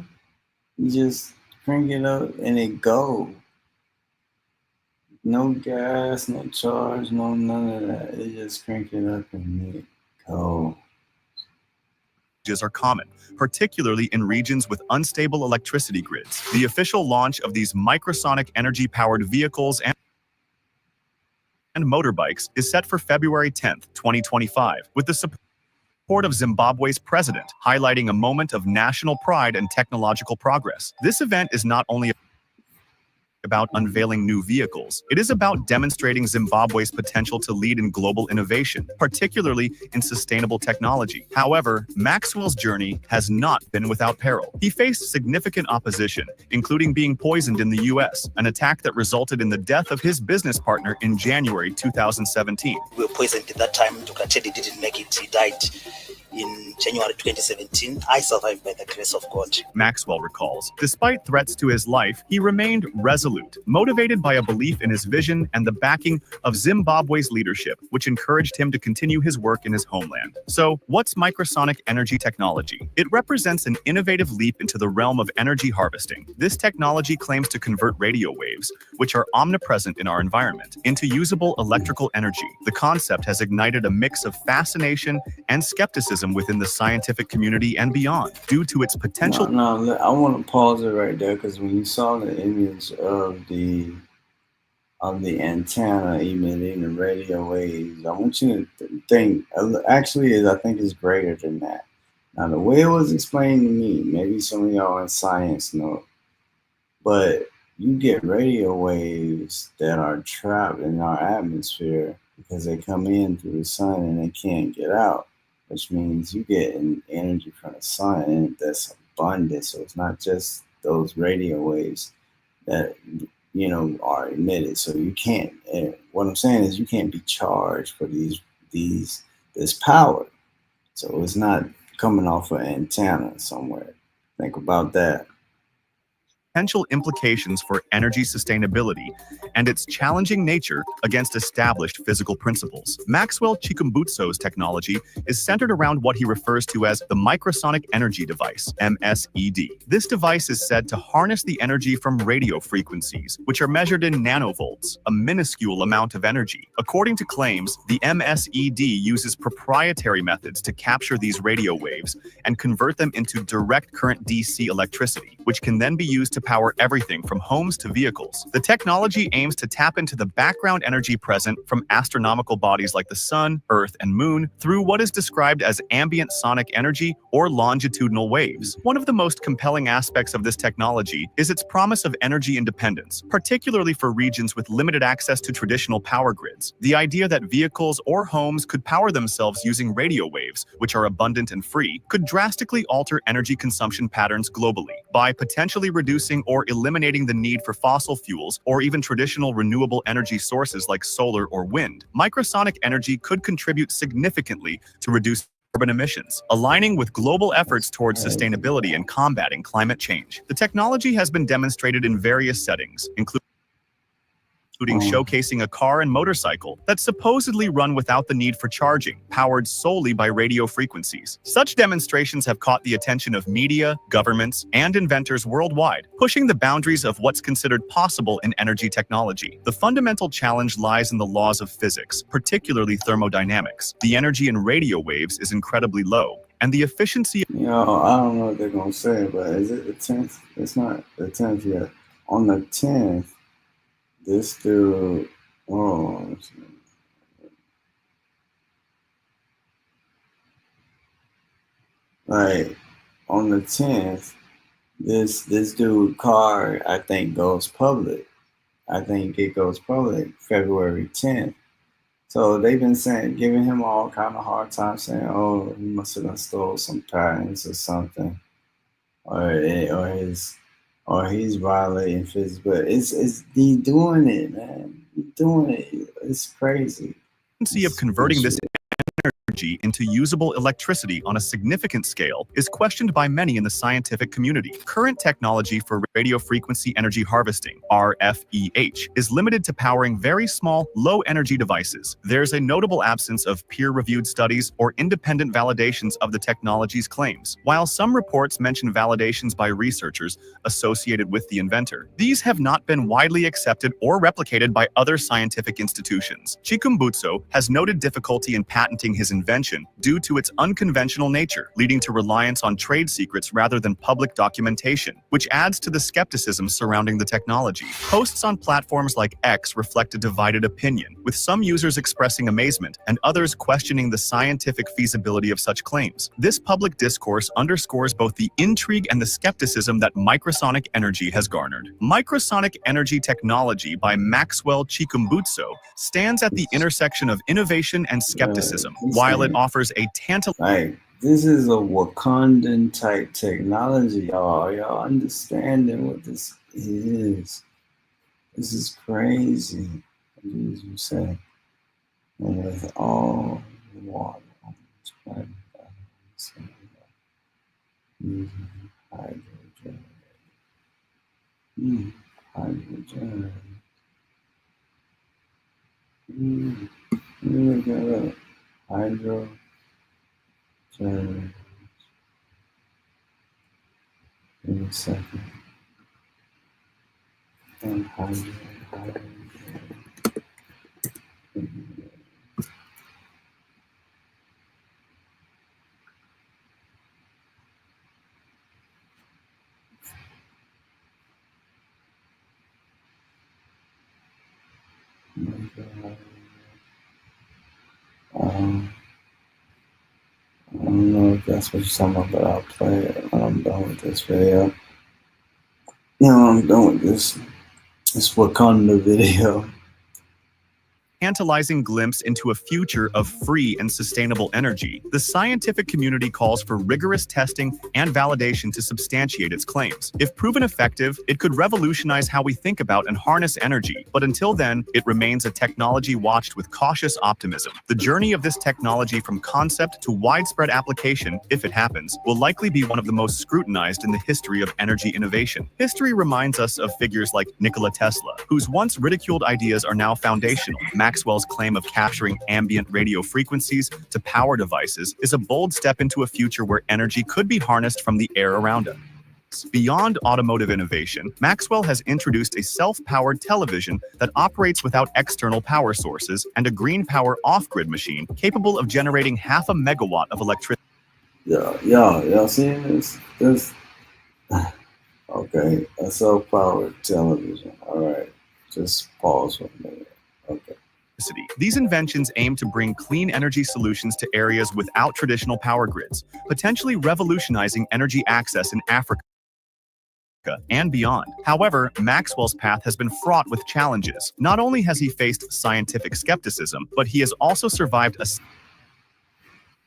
You just crank it up and it go. No gas, no charge, no none of that. It just crank it up and it go. Are common, particularly in regions with unstable electricity grids. The official launch of these microsonic energy-powered vehicles and motorbikes is set for February 10th, 2025, with the support of Zimbabwe's president, highlighting a moment of national pride and technological progress. This event is not only about unveiling new vehicles. It is about demonstrating Zimbabwe's potential to lead in global innovation, particularly in sustainable technology. However, Maxwell's journey has not been without peril. He faced significant opposition, including being poisoned in the U.S., an attack that resulted in the death of his business partner in January 2017. We were poisoned at that time. Dr. Teddy didn't make it. He died in January 2017. I survived by the grace of God. Maxwell recalls, despite threats to his life, he remained resolute, motivated by a belief in his vision and the backing of Zimbabwe's leadership, which encouraged him to continue his work in his homeland. So, what's microsonic energy technology? It represents an innovative leap into the realm of energy harvesting. This technology claims to convert radio waves, which are omnipresent in our environment, into usable electrical energy. The concept has ignited a mix of fascination and skepticism within the scientific community and beyond, due to its potential. No, I want to pause it right there, because when you saw the image of the antenna emitting the radio waves, I want you to think, actually, I think it's greater than that. Now, the way it was explained to me, maybe some of y'all in science know, but you get radio waves that are trapped in our atmosphere because they come in through the sun and they can't get out, which means you get an energy from the sun and that's abundant. So it's not just those radio waves that, you know, are emitted. So you can't, what I'm saying is you can't be charged for this power. So it's not coming off an antenna somewhere. Think about that. Potential implications for energy sustainability and its challenging nature against established physical principles. Maxwell Chikumbutso's technology is centered around what he refers to as the microsonic energy device, MSED. This device is said to harness the energy from radio frequencies, which are measured in nanovolts, a minuscule amount of energy. According to claims, the MSED uses proprietary methods to capture these radio waves and convert them into direct current DC electricity, which can then be used to power everything from homes to vehicles. The technology aims to tap into the background energy present from astronomical bodies like the sun, earth, and moon through what is described as ambient sonic energy or longitudinal waves. One of the most compelling aspects of this technology is its promise of energy independence, particularly for regions with limited access to traditional power grids. The idea that vehicles or homes could power themselves using radio waves, which are abundant and free, could drastically alter energy consumption patterns globally by potentially reducing or eliminating the need for fossil fuels or even traditional renewable energy sources like solar or wind. Microsonic energy could contribute significantly to reduce carbon emissions, aligning with global efforts towards sustainability and combating climate change. The technology has been demonstrated in various settings, including including showcasing a car and motorcycle that supposedly run without the need for charging, powered solely by radio frequencies. Such demonstrations have caught the attention of media, governments, and inventors worldwide, pushing the boundaries of what's considered possible in energy technology. The fundamental challenge lies in the laws of physics, particularly thermodynamics. The energy in radio waves is incredibly low, and the efficiency... I don't know what they're going to say, but is it the 10th? It's not the 10th yet. On the 10th, this dude... Oh, like, on the 10th, this dude car, I think, goes public. I think it goes public February 10th. So they've been giving him all kind of hard time, saying, "Oh, he must have stole some patents or something, or he's violating physics." But it's he doing it, man. He's doing it. It's crazy. Of converting this energy into usable electricity on a significant scale is questioned by many in the scientific community. Current technology for radio frequency energy harvesting, RFEH, is limited to powering very small, low-energy devices. There's a notable absence of peer-reviewed studies or independent validations of the technology's claims. While some reports mention validations by researchers associated with the inventor, these have not been widely accepted or replicated by other scientific institutions. Chikumbutso has noted difficulty in patenting his invention due to its unconventional nature, leading to reliance on trade secrets rather than public documentation, which adds to the skepticism surrounding the technology. Posts on platforms like X reflect a divided opinion, with some users expressing amazement and others questioning the scientific feasibility of such claims. This public discourse underscores both the intrigue and the skepticism that microsonic energy has garnered. Microsonic energy technology by Maxwell Chikumbutso stands at the intersection of innovation and skepticism. While it offers a tantalizing... This is a Wakandan type technology, y'all. Y'all understanding what this is? This is crazy. What did you say? And with all the water on this planet, hydrogen. Hydrogen. Look at that. Hydrogen. In a second. And hydrogen. I don't know if that's what you're talking about, but I'll play it when I'm done with this video. I'm done with this Wakanda video. Tantalizing glimpse into a future of free and sustainable energy, the scientific community calls for rigorous testing and validation to substantiate its claims. If proven effective, it could revolutionize how we think about and harness energy, but until then, it remains a technology watched with cautious optimism. The journey of this technology from concept to widespread application, if it happens, will likely be one of the most scrutinized in the history of energy innovation. History reminds us of figures like Nikola Tesla, whose once ridiculed ideas are now foundational. Maxwell's claim of capturing ambient radio frequencies to power devices is a bold step into a future where energy could be harnessed from the air around us. Beyond automotive innovation, Maxwell has introduced a self-powered television that operates without external power sources and a green power off-grid machine capable of generating 0.5 megawatt of electricity. Y'all seeing this? Okay, a self-powered television. All right, just pause for a minute. Okay. These inventions aim to bring clean energy solutions to areas without traditional power grids, potentially revolutionizing energy access in Africa and beyond. However, Maxwell's path has been fraught with challenges. Not only has he faced scientific skepticism, but he has also survived a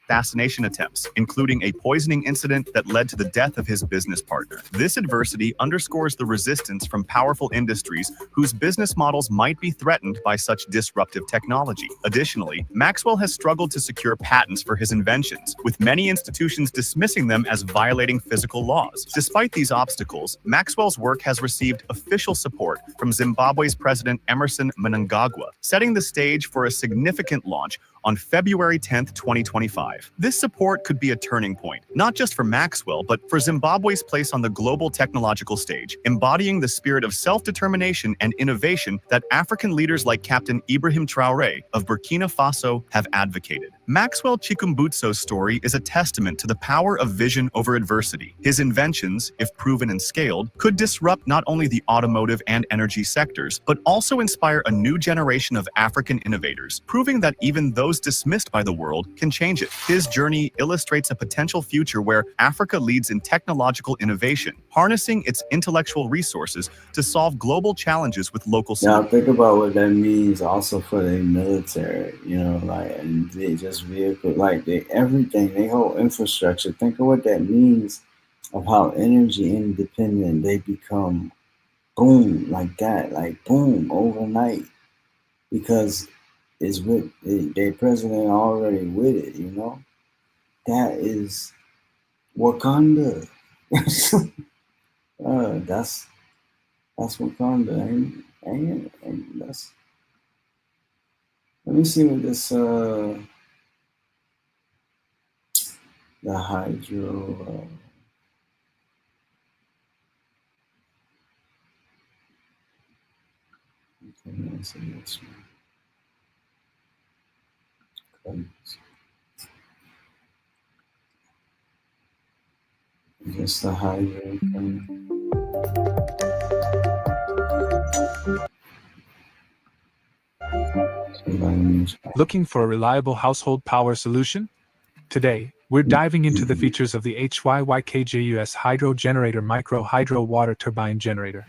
assassination attempts, including a poisoning incident that led to the death of his business partner. This adversity underscores the resistance from powerful industries whose business models might be threatened by such disruptive technology. Additionally, Maxwell has struggled to secure patents for his inventions, with many institutions dismissing them as violating physical laws. Despite these obstacles, Maxwell's work has received official support from Zimbabwe's President Emerson Mnangagwa, setting the stage for a significant launch on February 10, 2025. This support could be a turning point, not just for Maxwell, but for Zimbabwe's place on the global technological stage, embodying the spirit of self-determination and innovation that African leaders like Captain Ibrahim Traoré of Burkina Faso have advocated. Maxwell Chikumbutso's story is a testament to the power of vision over adversity. His inventions, if proven and scaled, could disrupt not only the automotive and energy sectors, but also inspire a new generation of African innovators, proving that even those dismissed by the world can change it. His journey illustrates a potential future where Africa leads in technological innovation, harnessing its intellectual resources to solve global challenges with local Now think about what that means also for the military, you know, like, and they just vehicle, like everything, their whole infrastructure. Think of what that means of how energy independent they become. Boom, like that, like boom, overnight, because it's with their president already with it, you know. That is Wakanda. That's Wakanda, ain't that's. Let me see what this the hydro. Okay, let's see this one. Just the hydro. Looking for a reliable household power solution? Today, we're diving into the features of the HYYKJ Hydro Generator Micro Hydro Water Turbine Generator.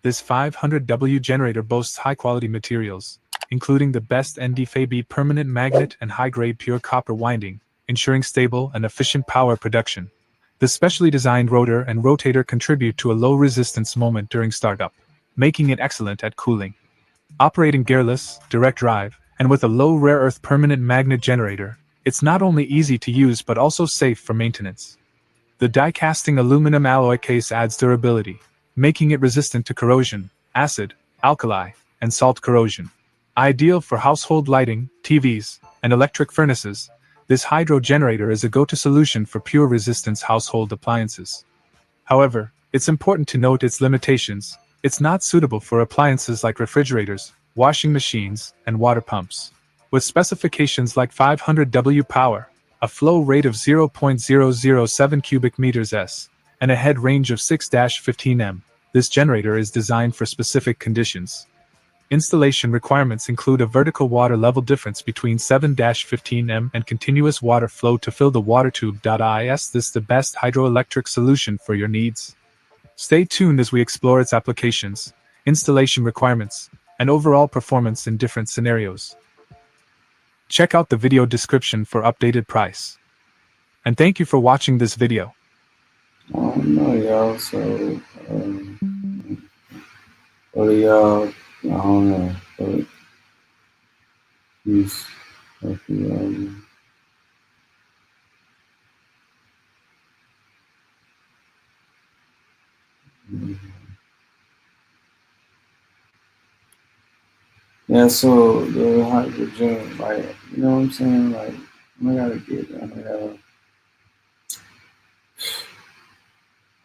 This 500W generator boasts high-quality materials, including the best NdFeB permanent magnet and high-grade pure copper winding, ensuring stable and efficient power production. The specially designed rotor and rotator contribute to a low-resistance moment during startup, making it excellent at cooling. Operating gearless, direct drive, and with a low rare earth permanent magnet generator, it's not only easy to use but also safe for maintenance. The die-casting aluminum alloy case adds durability, making it resistant to corrosion, acid, alkali, and salt corrosion. Ideal for household lighting, TVs, and electric furnaces, this hydro generator is a go-to solution for pure resistance household appliances. However, it's important to note its limitations. It's not suitable for appliances like refrigerators, washing machines, and water pumps. With specifications like 500W power, a flow rate of 0.007 cubic meters s, and a head range of 6-15 m, this generator is designed for specific conditions. Installation requirements include a vertical water level difference between 7-15 m and continuous water flow to fill the water tube. Is this the best hydroelectric solution for your needs? Stay tuned as we explore its applications, installation requirements, and overall performance in different scenarios. Check out the video description for updated price. And thank you for watching this video. I don't know, y'all, so, what do y'all, I don't know, but peace. Hope you, yeah, so the hydrogen, like, you know what I'm saying? Like,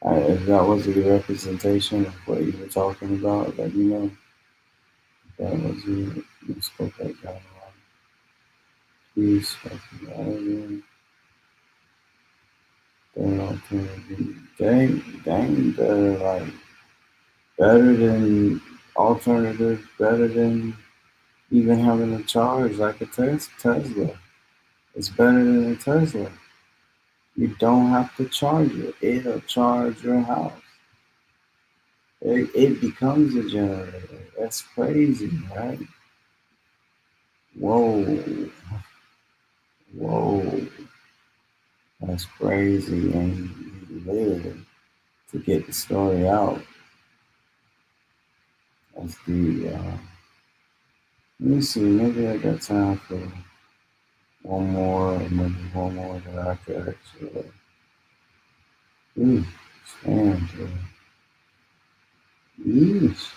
if that was a representation of what you were talking about, let me know. That was you spoke like that. Please, dang, better, like, better than alternatives, better than even having a charge like a Tesla. It's better than a Tesla. You don't have to charge it. It'll charge your house. It becomes a generator. That's crazy, right? Whoa. That's crazy. And he lived to get the story out. That's the, let me see, maybe I got time for one more, maybe one more that I could actually stand to. Yeesh.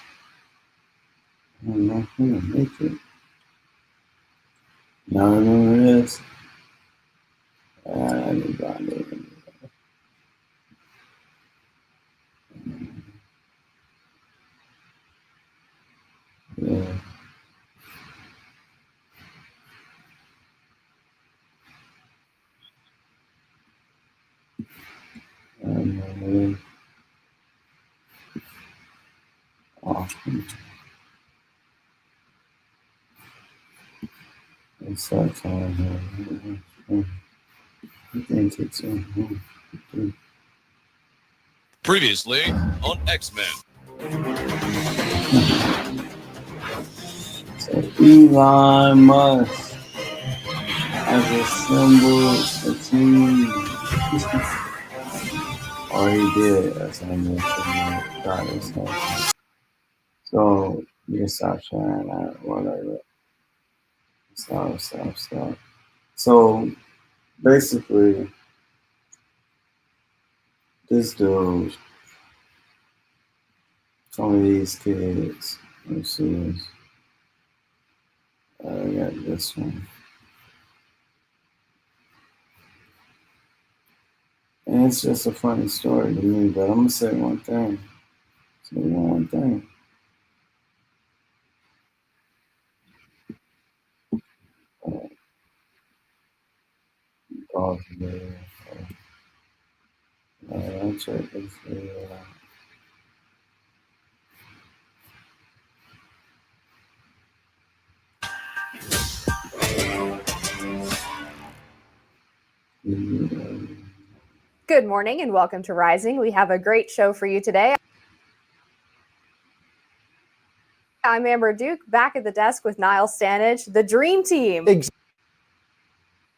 I don't know if I'm gonna make it. Y'all remember this? Anybody? Yeah. And often it's that time here. I think it's Previously on X-Men. So Elon Musk has assembled a team. Or he did assemble a team. Try this out. So you stop sharing that, whatever. Stop. So basically, this dude, some of these kids, let's see, I got this one. And it's just a funny story to me, but I'm gonna say one thing. I'll check this video out. Good morning and welcome to Rising. We have a great show for you today. I'm Amber Duke, back at the desk with Niall Stanage, the Dream Team.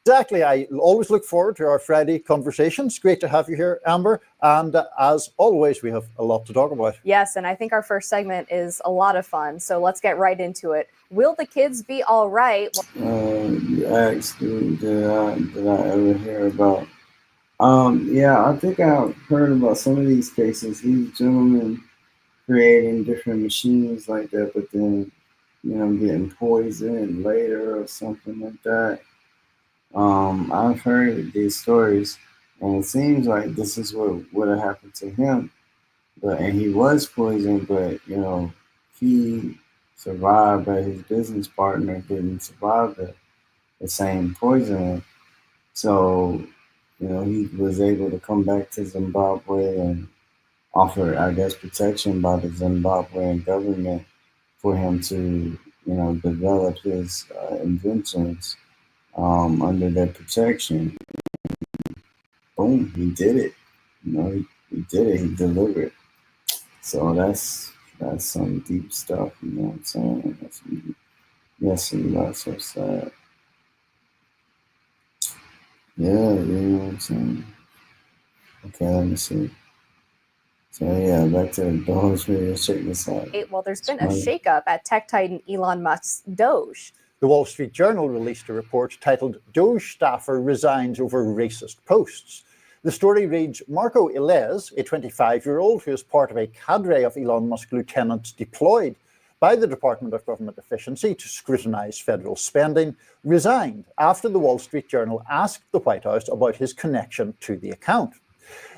Exactly. I always look forward to our Friday conversations. Great to have you here, Amber. And as always, we have a lot to talk about. Yes, and I think our first segment is a lot of fun. So let's get right into it. Will the kids be all right? You asked, did I ever hear about? Yeah, I think I've heard about some of these cases. These gentlemen creating different machines like that, but then, getting poisoned later or something like that. I've heard these stories, and it seems like this is what would have happened to him. And he was poisoned, but he survived, but his business partner didn't survive the same poisoning. So, he was able to come back to Zimbabwe and offer, I guess, protection by the Zimbabwean government for him to, develop his inventions under their protection. Boom, he did it. He did it. He delivered. So that's some deep stuff. You know what I'm saying? That's so sad. Yeah, you know what I'm saying? Okay, let me see. So yeah, back to the Doge video. Check this out. Well, there's been a shakeup at tech titan Elon Musk's Doge. The Wall Street Journal released a report titled "Doge Staffer Resigns Over Racist Posts." The story reads, Marco Illes, a 25-year-old who is part of a cadre of Elon Musk lieutenants deployed by the Department of Government Efficiency to scrutinize federal spending, resigned after the Wall Street Journal asked the White House about his connection to the account.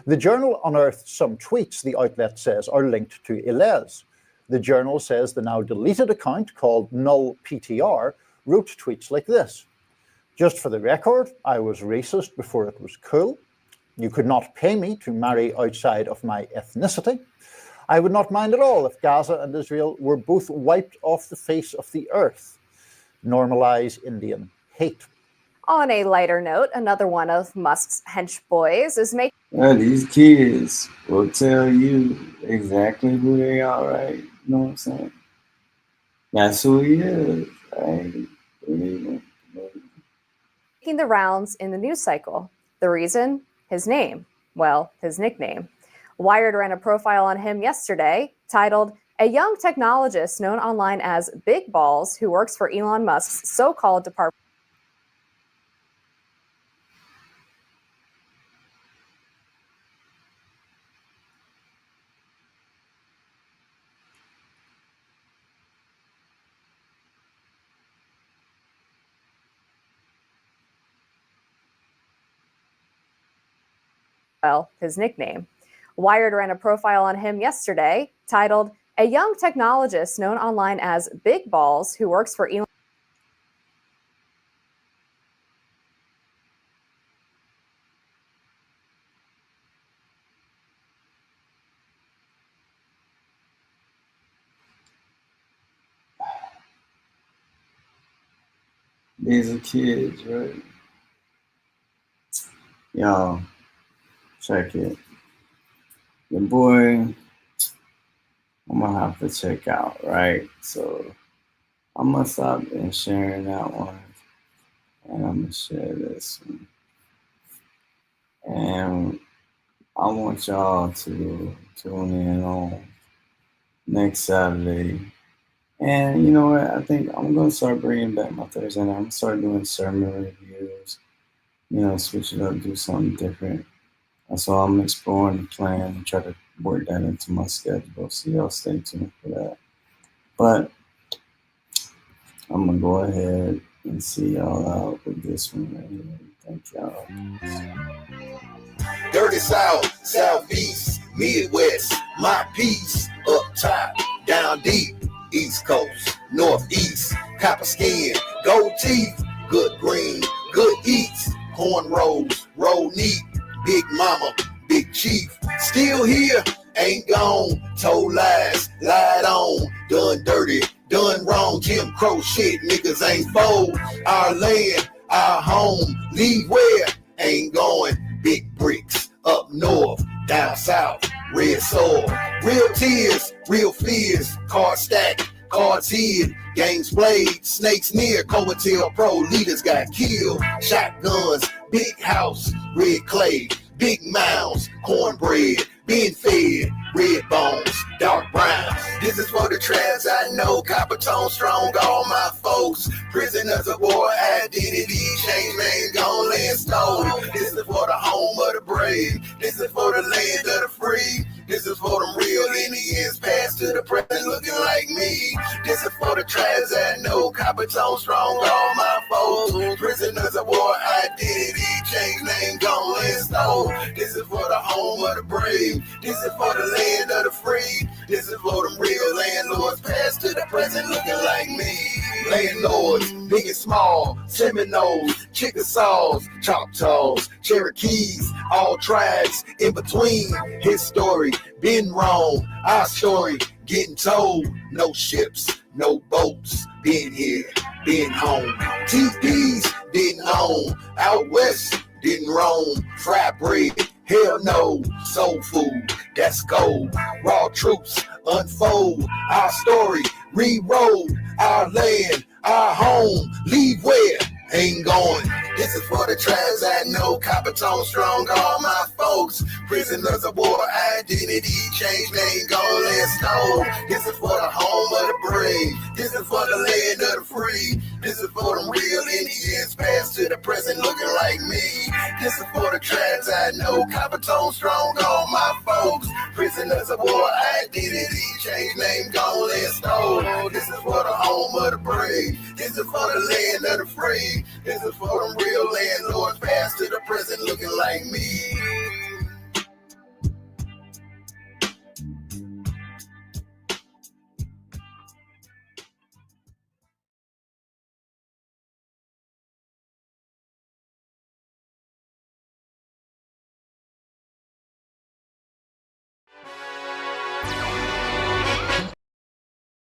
The Journal unearthed some tweets the outlet says are linked to Illes. The Journal says the now deleted account called Null PTR wrote tweets like this. Just for the record, I was racist before it was cool. You could not pay me to marry outside of my ethnicity. I would not mind at all if Gaza and Israel were both wiped off the face of the earth. Normalize Indian hate. On a lighter note, another one of Musk's hench boys is making... These kids will tell you exactly who they are, right? You know what I'm saying? That's who he is. Right? Making the rounds in the news cycle. The The reason? His name. Well, his nickname. Wired ran a profile on him yesterday titled, "A young technologist known online as Big Balls who works for Elon Musk's so-called department." Well, his nickname. Wired ran a profile on him yesterday titled, "A young technologist known online as Big Balls who works for Elon." These are kids, right? Y'all, check it. Your boy, I'm gonna have to check out, right? So I'm gonna stop and sharing that one, and I'm gonna share this one. And I want y'all to tune in on next Saturday. And you know what? I think I'm gonna start bringing back my Thursday night. I'm gonna start doing sermon reviews. You know, switch it up, do something different. And so I'm exploring the plan and try to work that into my schedule. So y'all stay tuned for that. But I'm gonna go ahead and see y'all out with this one right here. Thank y'all. Dirty South, Southeast, Midwest, my piece, up top, down deep, East Coast, Northeast, copper skin, gold teeth, good green, good eats, cornrows, roll neat, big mama, big chief, still here, ain't gone, told lies, lied on, done dirty, done wrong, Jim Crow shit, niggas ain't fold, our land, our home, leave where, ain't going, big bricks, up north, down south, red soil, real tears, real fears, cards stacked, cards hid, games played, snakes near, Coattail Pro, leaders got killed, shotguns, big house, red clay, big mounds, cornbread, being fed, red bones, dark brown. This is for the trans I know, copper tone strong, all my folks, prisoners of war, identity, change name, gone land stone. This is for the home of the brave, this is for the land of the free, this is for them real Indians, past to the present looking like me. This is for the trans I know, copper tone strong, all my folks, prisoners of war, identity, change name, gone land stone. This is for the home of the brave, this is for the land of the free, this is for them real landlords, past to the present looking like me. Landlords, big and small, Seminoles, Chickasaws, Choctaws, Cherokees, all tribes in between. His story been wrong, our story getting told. No ships, no boats, been here, been home. TPs didn't own, out west didn't roam. Fried bread, hell no, soul food, that's gold. Raw truths unfold, our story rewrote, our land, our home, leave where, ain't going. This is for the tribes I know, copper tone strong, all my folks, prisoners of war, identity, change name, gone land stone. This is for the home of the brave, this is for the land of the free, this is for them real Indians, past to the present looking like me. This is for the tribes I know, copper tone strong, all my folks, prisoners of war, identity, change name, gone land stone. This is for the home of the brave, this is for the land of the free, this is for them real landlords, past to the present looking like me.